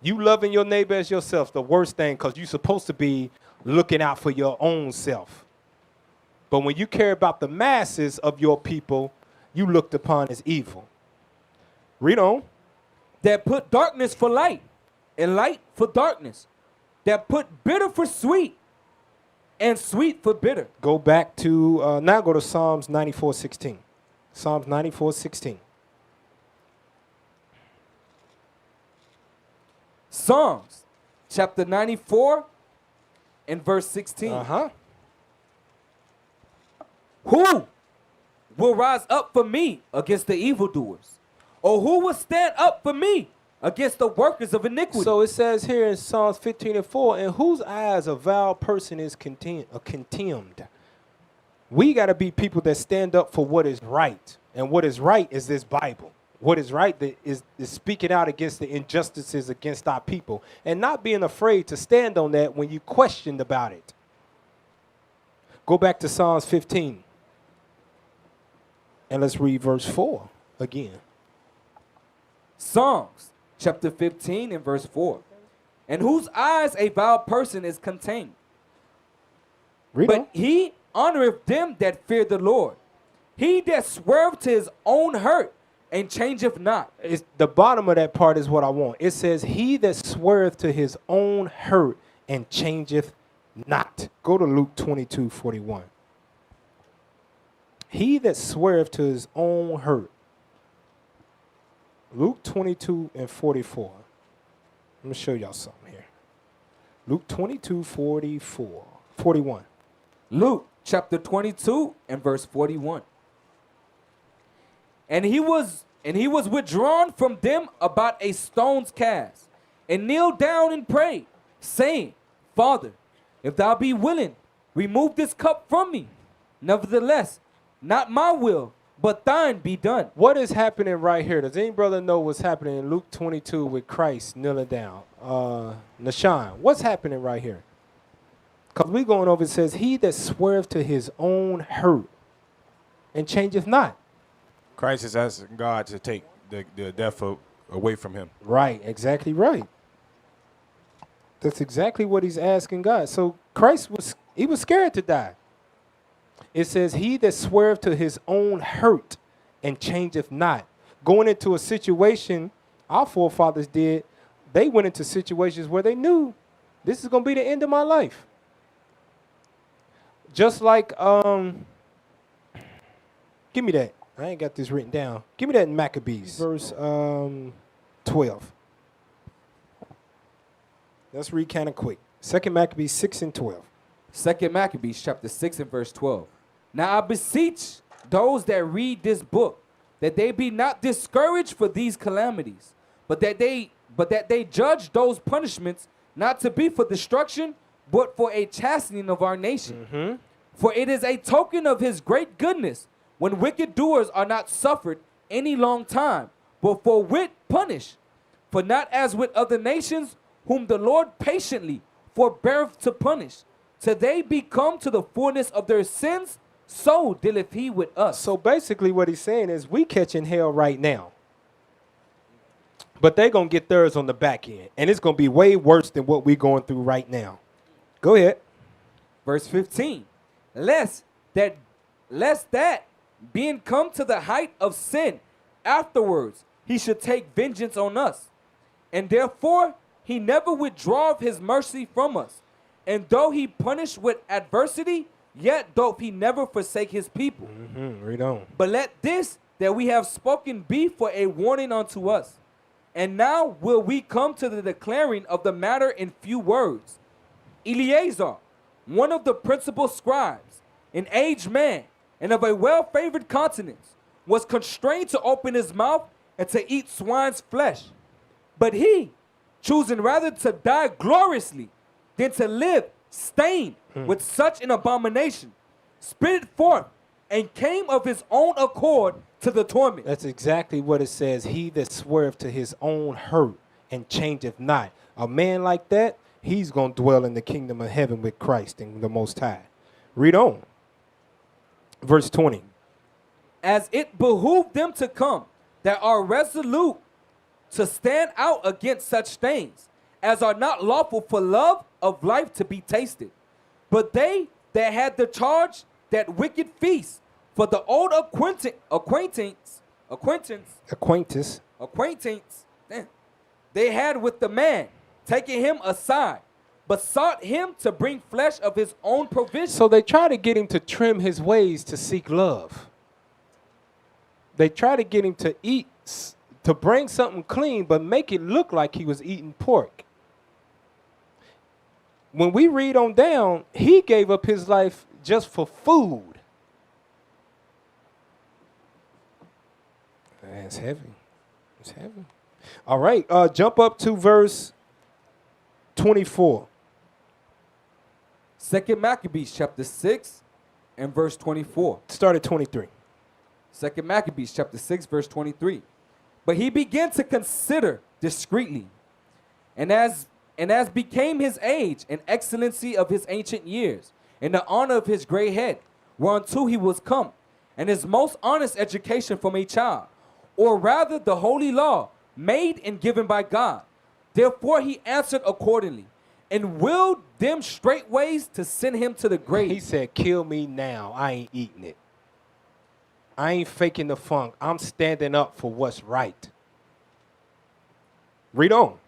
You loving your neighbor as yourself, the worst thing, because you're supposed to be looking out for your own self. But when you care about the masses of your people, you looked upon as evil. Read on. That put darkness for light and light for darkness. That put bitter for sweet and sweet for bitter. Go back to, now go to Psalms 94:16. Psalms 94:16. Psalms chapter 94 and verse 16. Uh-huh. Who will rise up for me against the evildoers? Or who will stand up for me against the workers of iniquity? So it says here in Psalms 15:4, in whose eyes a vile person is contemned. We got to be people that stand up for what is right. And what is right is this Bible. What is right is speaking out against the injustices against our people and not being afraid to stand on that when you questioned about it. Go back to Psalms 15. And let's read verse 4 again. Psalms chapter 15 and verse 4. In whose eyes a vile person is contained. Read but on. he honoreth them that fear the Lord. He that swerveth to his own hurt and changeth not. It's the bottom of that part is what I want. It says, he that swerveth to his own hurt and changeth not. Go to Luke 22:41. He that sweareth to his own hurt. Luke 22:44. Let me show y'all something here. Luke 41. Luke chapter 22 and verse 41. And he was withdrawn from them about a stone's cast, and kneeled down and prayed, saying, Father, if thou be willing, remove this cup from me. Nevertheless, not my will, but thine be done. What is happening right here? Does any brother know what's happening in Luke 22 with Christ kneeling down? Nashan, what's happening right here? Because we going over, it says, he that sweareth to his own hurt and changeth not. Christ is asking God to take the death away from him. Right, exactly right. That's exactly what he's asking God. So Christ was scared to die. It says, he that sweareth to his own hurt and changeth not. Going into a situation our forefathers did, they went into situations where they knew this is going to be the end of my life. Just like, give me that. I ain't got this written down. Give me that in Maccabees, verse 12. Let's read kind of quick. 2 Maccabees 6 and 12. 2 Maccabees chapter 6 and verse 12. Now I beseech those that read this book that they be not discouraged for these calamities, but that they judge those punishments not to be for destruction, but for a chastening of our nation. For it is a token of his great goodness when wicked doers are not suffered any long time, but for wit punished. For not as with other nations, whom the Lord patiently forbeareth to punish, till they be come to the fullness of their sins, so dealeth he with us. So basically what he's saying is we catching hell right now. But they're going to get theirs on the back end. And it's going to be way worse than what we're going through right now. Go ahead. Verse 15. Lest that being come to the height of sin, afterwards he should take vengeance on us. And therefore he never withdraweth his mercy from us. And though he punish with adversity, yet doth he never forsake his people. Read on. But let this that we have spoken be for a warning unto us. And now will we come to the declaring of the matter in few words. Eleazar, one of the principal scribes, an aged man, and of a well-favored countenance, was constrained to open his mouth and to eat swine's flesh. But he, choosing rather to die gloriously than to live stained with such an abomination, spit it forth and came of his own accord to the torment. That's exactly what it says. He that sweareth to his own hurt and changeth not. A man like that, he's going to dwell in the kingdom of heaven with Christ and the Most High. Read on. Verse 20. As it behooved them to come that are resolute to stand out against such things as are not lawful for love of life to be tasted. But they that had the charge that wicked feast for the old acquaintance they had with the man, taking him aside, but sought him to bring flesh of his own provision. So they try to get him to trim his ways to seek love. They try to get him to eat, to bring something clean, but make it look like he was eating pork. When we read on down, he gave up his life just for food. That's heavy. It's heavy. All right, jump up to verse 24. 2 Maccabees chapter 6 and verse 24. Start at 23. 2 Maccabees chapter 6 verse 23. But he began to consider discreetly, and as became his age and excellency of his ancient years, and the honor of his gray head, whereunto he was come, and his most honest education from a child, or rather the holy law, made and given by God. Therefore he answered accordingly, and willed them straightways to send him to the grave. He said, kill me now. I ain't eating it. I ain't faking the funk. I'm standing up for what's right. Read on.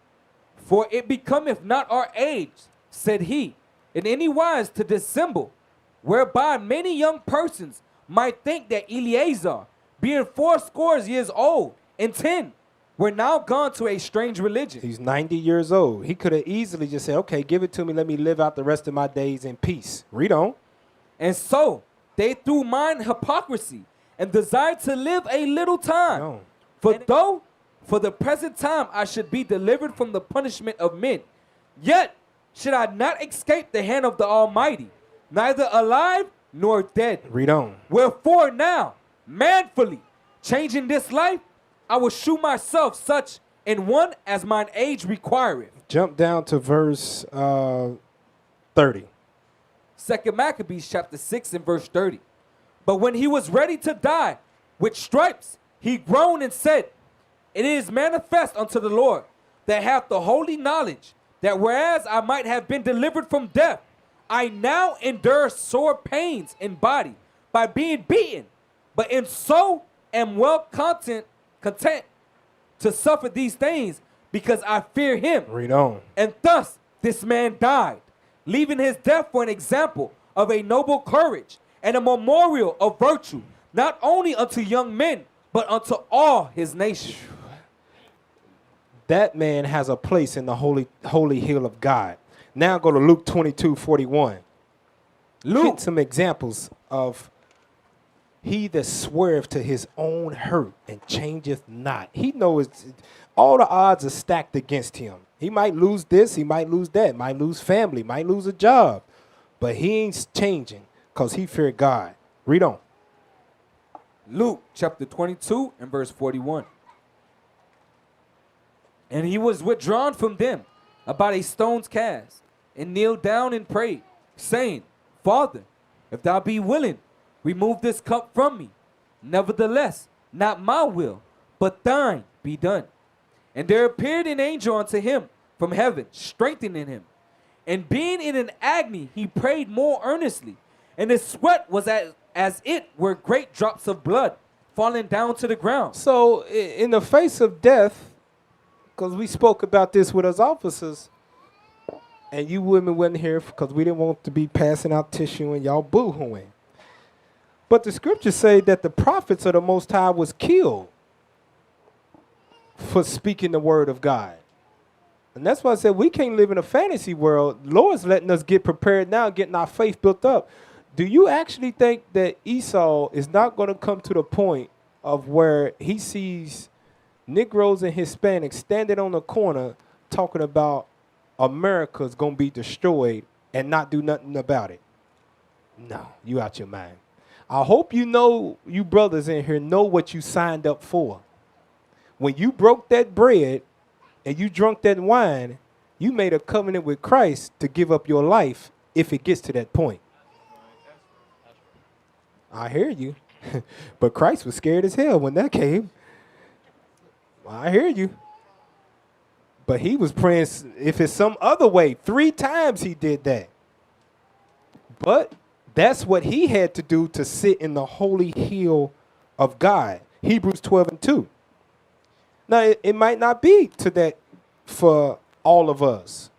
For it becometh not our age, said he, in any wise to dissemble, whereby many young persons might think that Eleazar, being 80 years old and 10, were now gone to a strange religion. He's 90 years old. He could have easily just said, okay, give it to me. Let me live out the rest of my days in peace. Read on. And so they through mine hypocrisy and desired to live a little time. No. For though for the present time I should be delivered from the punishment of men, yet should I not escape the hand of the Almighty, neither alive nor dead. Read on. Wherefore now, manfully, changing this life, I will shew myself such in one as mine age requireth. Jump down to verse 30. 2 Maccabees chapter 6 and verse 30. But when he was ready to die with stripes, he groaned and said, it is manifest unto the Lord that hath the holy knowledge, that whereas I might have been delivered from death, I now endure sore pains in body by being beaten, but in so am well content to suffer these things because I fear him. Read on. And thus this man died, leaving his death for an example of a noble courage and a memorial of virtue, not only unto young men, but unto all his nation. That man has a place in the holy hill of God. Now go to Luke 22:41. Get some examples of he that swerveth to his own hurt and changeth not. He knows all the odds are stacked against him. He might lose this, he might lose that, might lose family, might lose a job. But he ain't changing because he feared God. Read on. Luke chapter 22 and verse 41. And he was withdrawn from them about a stone's cast, and kneeled down and prayed, saying, Father, if thou be willing, remove this cup from me. Nevertheless, not my will, but thine be done. And there appeared an angel unto him from heaven, strengthening him. And being in an agony, he prayed more earnestly, and his sweat was as it were great drops of blood falling down to the ground. So in the face of death, because we spoke about this with us officers, and you women wasn't here because we didn't want to be passing out tissue and y'all boo-hooing. But the scriptures say that the prophets of the Most High was killed for speaking the word of God. And that's why I said we can't live in a fantasy world. Lord's letting us get prepared now, getting our faith built up. Do you actually think that Esau is not going to come to the point of where he sees Negroes and Hispanics standing on the corner talking about America's going to be destroyed and not do nothing about it? No, you out your mind. I hope you know, you brothers in here know what you signed up for. When you broke that bread and you drunk that wine, you made a covenant with Christ to give up your life if it gets to that point. I hear you. But Christ was scared as hell when that came. I hear you. But he was praying if it's some other way. 3 times he did that. But that's what he had to do to sit in the holy hill of God. Hebrews 12:2. Now, it might not be to that for all of us.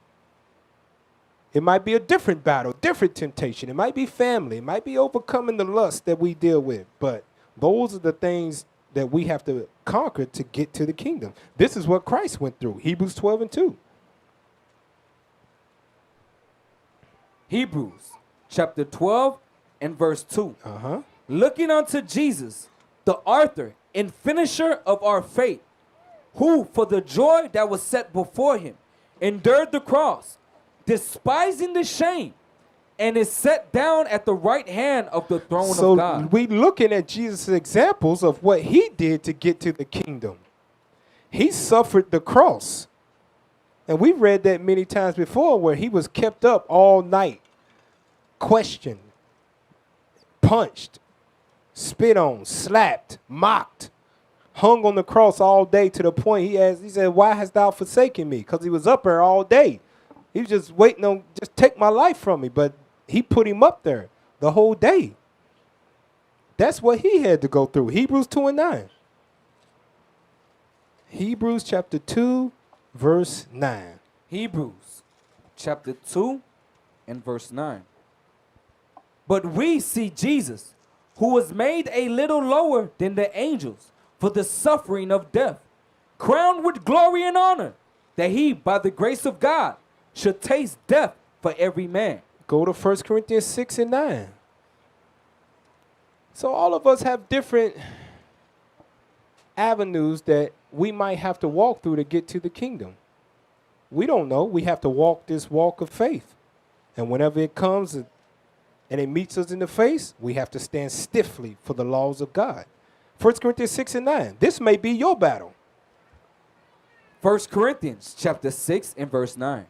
It might be a different battle, different temptation. It might be family. It might be overcoming the lust that we deal with. But those are the things that we have to conquer to get to the kingdom. This is what Christ went through. Hebrews 12:2. Hebrews chapter 12 and verse 2. Looking unto Jesus, the author and finisher of our faith, who for the joy that was set before him endured the cross, despising the shame, and is set down at the right hand of the throne of God. So we looking at Jesus' examples of what he did to get to the kingdom. He suffered the cross. And we've read that many times before where he was kept up all night, questioned, punched, spit on, slapped, mocked, hung on the cross all day to the point he said, why hast thou forsaken me? Because he was up there all day. He was just waiting on, just take my life from me. But he put him up there the whole day. That's what he had to go through. Hebrews 2:9. Hebrews chapter 2, verse 9. Hebrews chapter 2 and verse 9. But we see Jesus, who was made a little lower than the angels for the suffering of death, crowned with glory and honor, that he, by the grace of God, should taste death for every man. Go to 1 Corinthians 6 and 9. So all of us have different avenues that we might have to walk through to get to the kingdom. We don't know. We have to walk this walk of faith. And whenever it comes and it meets us in the face, we have to stand stiffly for the laws of God. 1 Corinthians 6 and 9. This may be your battle. 1 Corinthians chapter 6 and verse 9.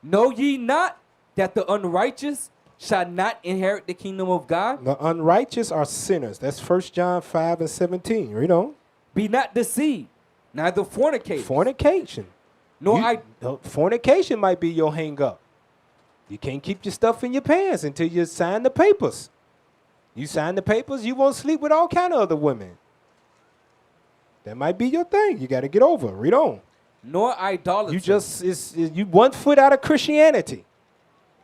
Know ye not that the unrighteous shall not inherit the kingdom of God? The unrighteous are sinners. That's 1 John 5 and 17. Read on. Be not deceived, neither fornicate. Fornication. Nor fornication might be your hang up. You can't keep your stuff in your pants until you sign the papers. You sign the papers, you won't sleep with all kind of other women. That might be your thing. You got to get over. Read on. Nor idolatry. You 1 foot out of Christianity.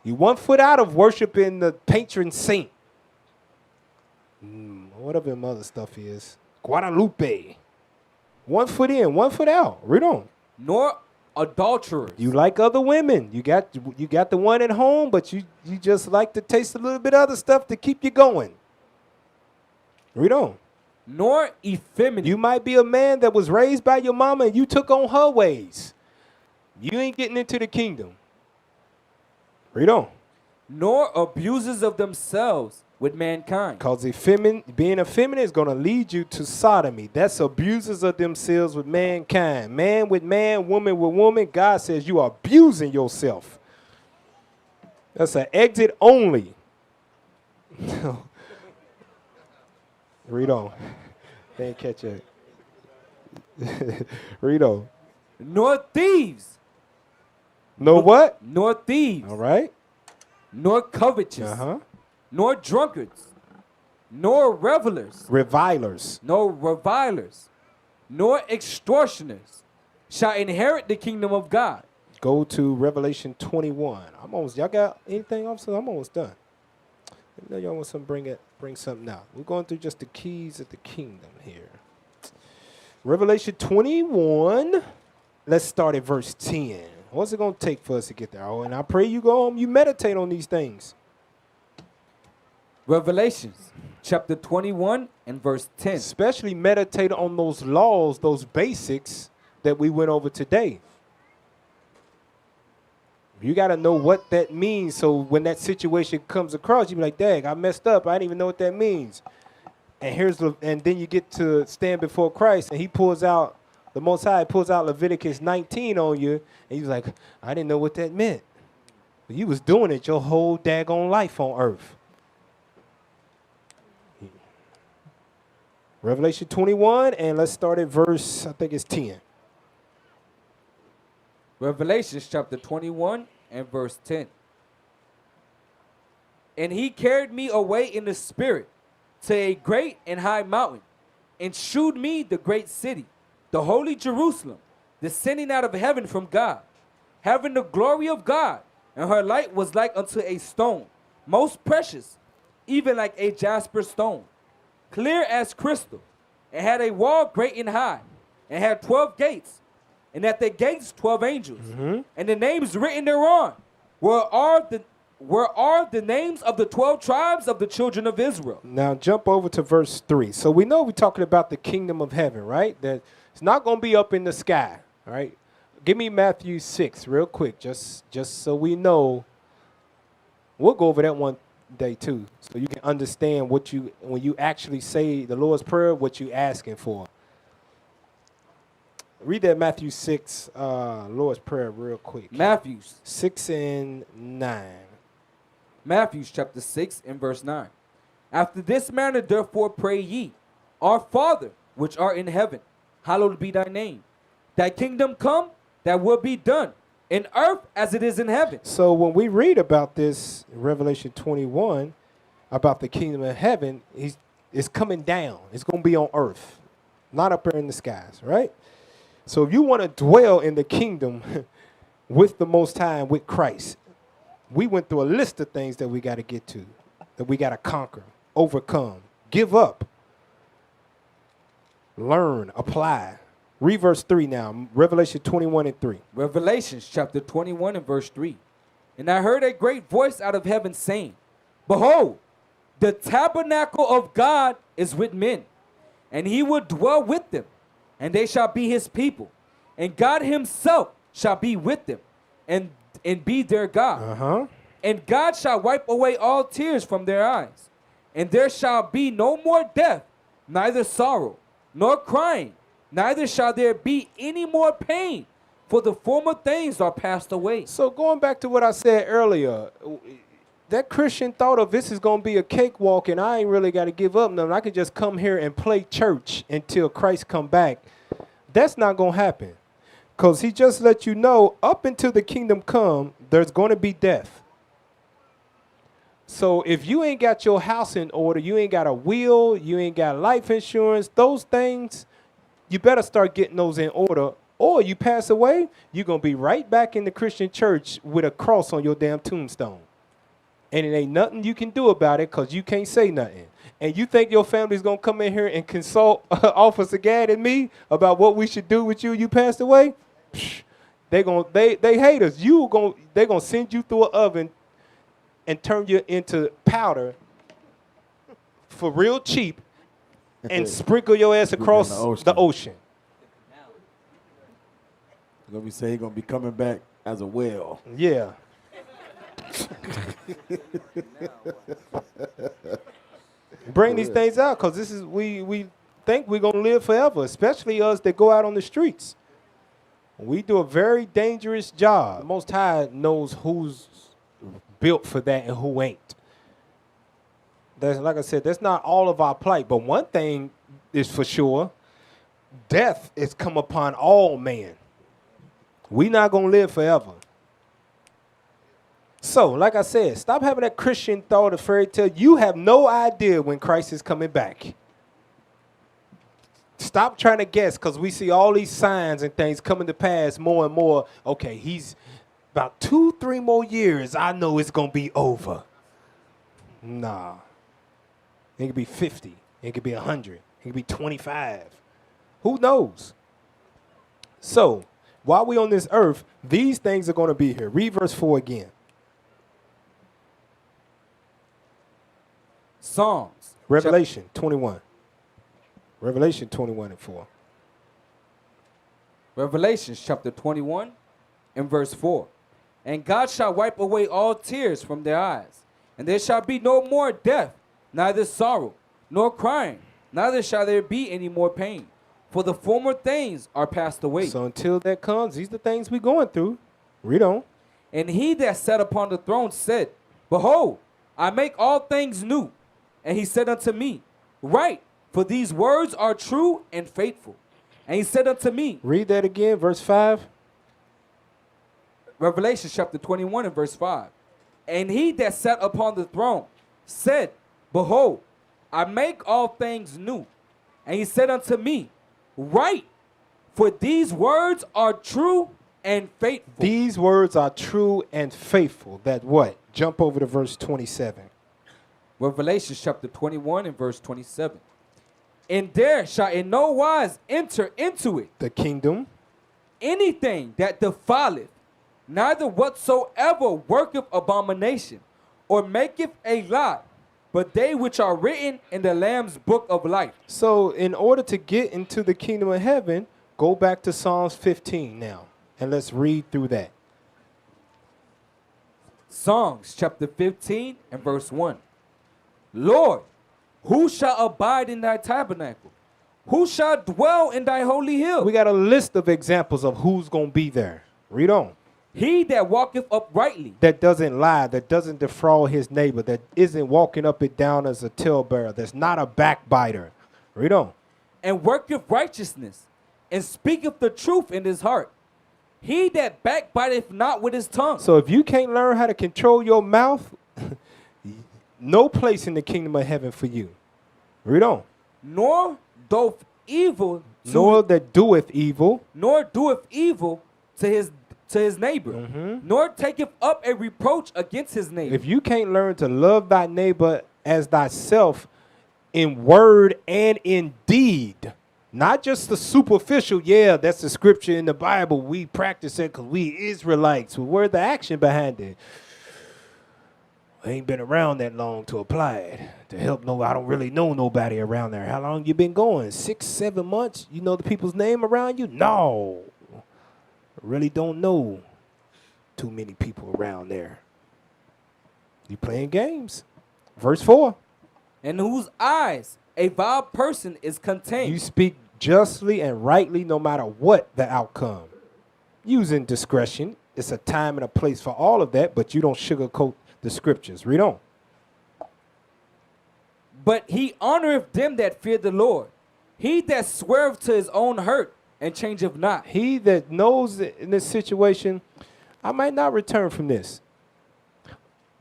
You 1 foot out of worshiping the patron saint. Whatever the other stuff is. Guadalupe. 1 foot in, 1 foot out. Read on. Nor adulterers. You like other women. You got the one at home, but you just like to taste a little bit of other stuff to keep you going. Read on. Nor effeminate. You might be a man that was raised by your mama and you took on her ways. You ain't getting into the kingdom. Read on. Nor abusers of themselves with mankind. Because being effeminate is going to lead you to sodomy. That's abusers of themselves with mankind. Man with man, woman with woman. God says you are abusing yourself. That's an exit only. Read on. They ain't catch it. Read on. Nor thieves. No what? Nor thieves. All right. Nor covetous. Nor drunkards. Nor revelers. Revilers. Nor revilers. Nor extortioners shall inherit the kingdom of God. Go to Revelation 21. Y'all got anything else? I'm almost done. I know y'all want some bring something out. We're going through just the keys of the kingdom here. Revelation 21. Let's start at verse 10. What's it going to take for us to get there? Oh, and I pray you go home, you meditate on these things. Revelations chapter 21 and verse 10. Especially meditate on those laws, those basics that we went over today. You got to know what that means, so when that situation comes across, you be like, dang, I messed up. I didn't even know what that means. And then you get to stand before Christ, and he pulls out, the Most High pulls out Leviticus 19 on you, and he's like, I didn't know what that meant. But you was doing it your whole daggone life on earth. Revelation 21, and let's start at verse, I think it's 10. Revelations chapter 21 and verse 10. And he carried me away in the spirit to a great and high mountain, and shewed me the great city, the holy Jerusalem, descending out of heaven from God, having the glory of God, and her light was like unto a stone, most precious, even like a jasper stone, clear as crystal, and had a wall great and high, and had 12 gates, and at the gates 12 angels, and the names written thereon were the names of the 12 tribes of the children of Israel. Now jump over to verse 3. So we know we're talking about the kingdom of heaven, right? That it's not going to be up in the sky, all right? Give me Matthew 6 real quick, just so we know. We'll go over that one day too, so you can understand when you actually say the Lord's Prayer, what you're asking for. Read that Matthew 6, Lord's Prayer real quick. Matthew 6 and 9. Matthew chapter 6 and verse 9. After this manner therefore pray ye, Our Father, which art in heaven, hallowed be thy name. Thy kingdom come, thy will be done, in earth as it is in heaven. So when we read about this in Revelation 21, about the kingdom of heaven, it's coming down. It's going to be on earth, not up there in the skies, right? So if you want to dwell in the kingdom with the Most High and with Christ, We went through a list of things that we got to get to, that we got to conquer, overcome, give up, learn, apply. Read verse 3 now, Revelation 21 and 3. Revelations chapter 21 and verse 3. And I heard a great voice out of heaven saying, Behold, the tabernacle of God is with men, and he will dwell with them, and they shall be his people. And God himself shall be with them, and be their God. And God shall wipe away all tears from their eyes, and there shall be no more death, neither sorrow, nor crying, neither shall there be any more pain, for the former things are passed away. So going back to what I said earlier, that Christian thought of this is going to be a cakewalk and I ain't really got to give up nothing. I could just come here and play church until Christ come back. That's not going to happen. Because he just let you know, up until the kingdom come, there's going to be death. So if you ain't got your house in order, you ain't got a will, you ain't got life insurance, those things, you better start getting those in order. Or you pass away, you're going to be right back in the Christian church with a cross on your damn tombstone. And it ain't nothing you can do about it because you can't say nothing. And you think your family's going to come in here and consult Officer Gad and me about what we should do with you passed away? Psh, they hate us. They're going to send you through an oven and turn you into powder for real cheap and sprinkle your ass across the ocean. You're going to be saying you're going to be coming back as a whale. Yeah. Bring these things out because this is we think we're going to live forever, especially us that go out on the streets. We do a very dangerous job. The Most High knows who's built for that and who ain't. That's, like I said, that's not all of our plight. But one thing is for sure, death is come upon all men. We not going to live forever. So, like I said, stop having that Christian thought of fairy tale. You have no idea when Christ is coming back. Stop trying to guess because we see all these signs and things coming to pass more and more. Okay, he's about 2-3 more years. I know it's going to be over. Nah. It could be 50. It could be 100. It could be 25. Who knows? So, while we're on this earth, these things are going to be here. Read verse 4 again. Psalms. Revelation 21. Revelation 21 and 4. Revelations chapter 21 and verse 4. And God shall wipe away all tears from their eyes, and there shall be no more death, neither sorrow, nor crying, neither shall there be any more pain, for the former things are passed away. So until that comes, these are the things we're going through. Read on. And he that sat upon the throne said, Behold, I make all things new. And he said unto me, Write, for these words are true and faithful. And he said unto me, read that again, verse 5. Revelation chapter 21 and verse 5. And he that sat upon the throne said, Behold, I make all things new. And he said unto me, Write, for these words are true and faithful. These words are true and faithful. That what? Jump over to verse 27. Revelation chapter 21 and verse 27. And there shall in no wise enter into it the kingdom anything that defileth, neither whatsoever worketh abomination, or maketh a lie, but they which are written in the Lamb's book of life. So in order to get into the kingdom of heaven, go back to Psalms 15 now, and let's read through that. Psalms chapter 15 and verse 1. Lord, who shall abide in thy tabernacle? Who shall dwell in thy holy hill? We got a list of examples of who's going to be there. Read on. He that walketh uprightly. That doesn't lie, that doesn't defraud his neighbor, that isn't walking up and down as a talebearer, that's not a backbiter. Read on. And worketh righteousness, and speaketh the truth in his heart. He that backbiteth not with his tongue. So if you can't learn how to control your mouth, no place in the kingdom of heaven for you. Read on. Nor doth evil. Nor that doeth evil. Nor doeth evil to to his neighbor, nor taketh up a reproach against his neighbor. If you can't learn to love thy neighbor as thyself in word and in deed, not just the superficial, yeah, that's the scripture in the Bible, we practice it because we Israelites. Well, where's the action behind it? I ain't been around that long to apply it, to help I don't really know nobody around there. How long you been going? 6, 7 months? You know the people's name around you? No. I really don't know too many people around there. You playing games. Verse 4. In whose eyes a vile person is contained. You speak justly and rightly no matter what the outcome. Using discretion. It's a time and a place for all of that, but you don't sugarcoat the scriptures. Read on. But he honoreth them that fear the Lord. He that swerveth to his own hurt and changeth not. He that knows that in this situation, I might not return from this.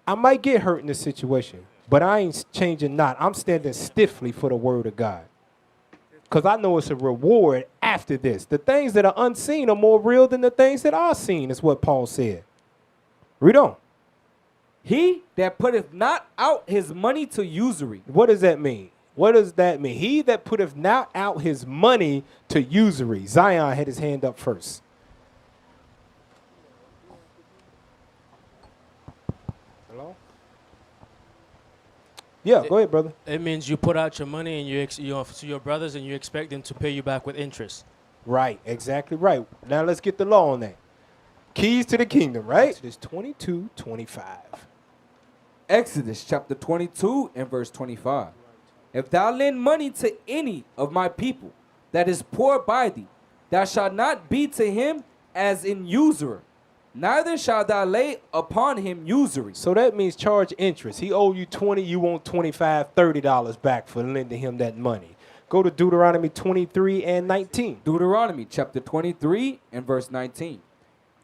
I might get hurt in this situation, but I ain't changing not. I'm standing stiffly for the word of God. Because I know it's a reward after this. The things that are unseen are more real than the things that are seen, is what Paul said. Read on. He that putteth not out his money to usury. What does that mean? What does that mean? He that putteth not out his money to usury. Zion had his hand up first. Hello? Yeah, go ahead, brother. It means you put out your money and to your brothers and you expect them to pay you back with interest. Right, exactly right. Now let's get the law on that. Keys to the kingdom, right? Exodus 22:25. Exodus chapter 22 and verse 25. If thou lend money to any of my people that is poor by thee, thou shalt not be to him as an usurer, neither shalt thou lay upon him usury. So that means charge interest. He owe you 20, you want $25, $30 back for lending him that money. Go to Deuteronomy 23 and 19. Deuteronomy chapter 23 and verse 19.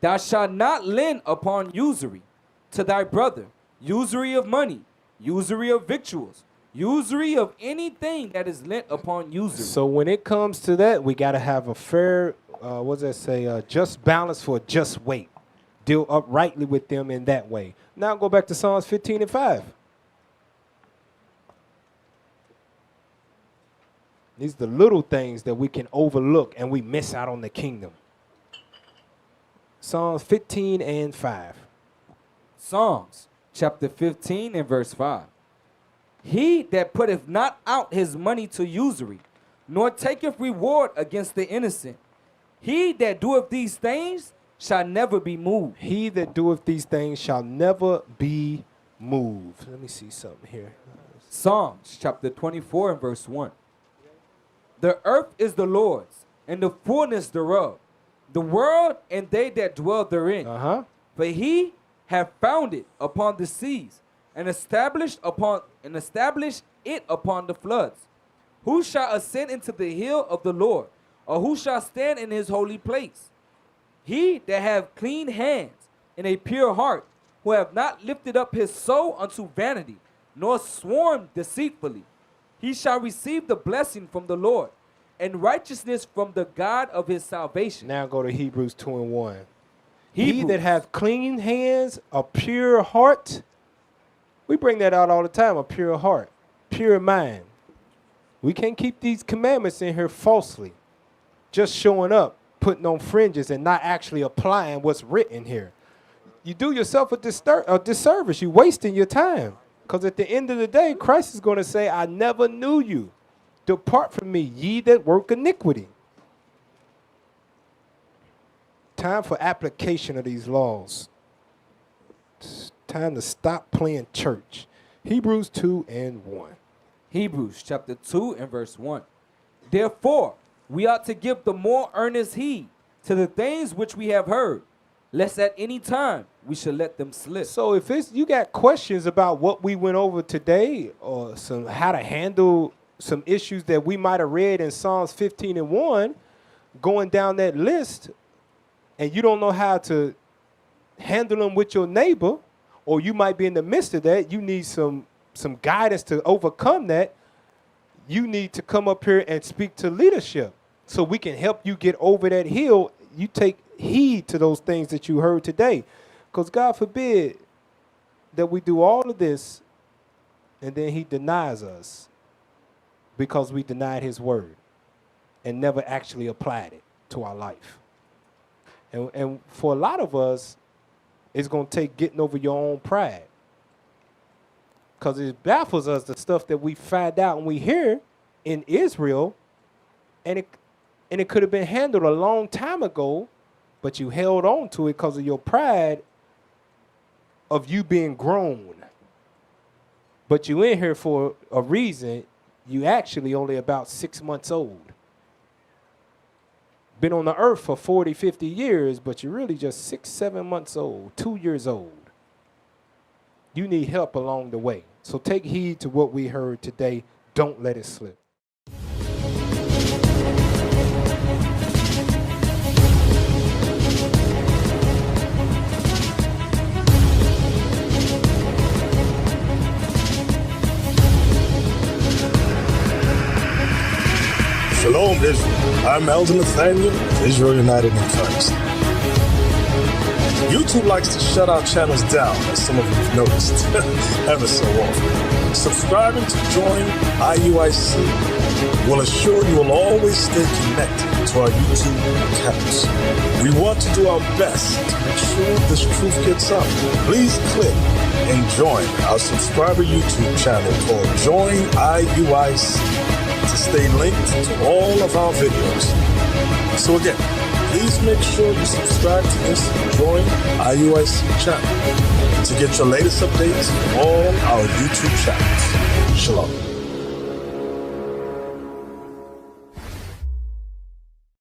Thou shalt not lend upon usury to thy brother, usury of money, usury of victuals, usury of anything that is lent upon usury. So when it comes to that, we got to have a fair, what does that say, just balance for a just weight. Deal uprightly with them in that way. Now go back to Psalms 15 and 5. These are the little things that we can overlook and we miss out on the kingdom. Psalms 15 and 5. Psalms chapter 15 and verse 5. He that putteth not out his money to usury, nor taketh reward against the innocent, he that doeth these things shall never be moved. He that doeth these things shall never be moved. Let me see something here. Psalms chapter 24 and verse 1. The earth is the Lord's, and the fullness thereof, the world and they that dwell therein. For he hath founded upon the seas, and established it upon the floods. Who shall ascend into the hill of the Lord, or who shall stand in his holy place? He that hath clean hands and a pure heart, who have not lifted up his soul unto vanity, nor sworn deceitfully, he shall receive the blessing from the Lord, and righteousness from the God of his salvation. Now go to Hebrews 2 and 1. He that hath clean hands, a pure heart. We bring that out all the time, a pure heart, pure mind. We can't keep these commandments in here falsely. Just showing up, putting on fringes, and not actually applying what's written here. You do yourself a disservice. You're wasting your time. Because at the end of the day, Christ is going to say, I never knew you. Depart from me, ye that work iniquity. Time for application of these laws. It's time to stop playing church. Hebrews 2 and 1. Hebrews chapter 2 and verse 1. Therefore, we ought to give the more earnest heed to the things which we have heard, lest at any time we should let them slip. So if you got questions about what we went over today, or how to handle some issues that we might have read in Psalms 15 and 1, going down that list, and you don't know how to handle them with your neighbor, or you might be in the midst of that, you need some guidance to overcome that, you need to come up here and speak to leadership so we can help you get over that hill. You take heed to those things that you heard today. Because God forbid that we do all of this and then he denies us because we denied his word and never actually applied it to our life. And for a lot of us, it's going to take getting over your own pride. Because it baffles us, the stuff that we find out and we hear in Israel, and it could have been handled a long time ago, but you held on to it because of your pride of you being grown. But you in here for a reason. You actually only about 6 months old. Been on the earth for 40, 50 years, but you're really just 6, 7 months old, 2 years old. You need help along the way. So take heed to what we heard today. Don't let it slip. Shalom, Israel. I'm Elder Nathaniel, Israel United in Christ. YouTube likes to shut our channels down, as some of you have noticed, ever so often. Subscribing to join IUIC will assure you will always stay connected to our YouTube accounts. We want to do our best to make sure this truth gets out. Please click and join our subscriber YouTube channel called Join IUIC to stay linked to all of our videos. So again, please make sure you subscribe to this Join IUIC channel to get your latest updates on all our YouTube channels. Shalom.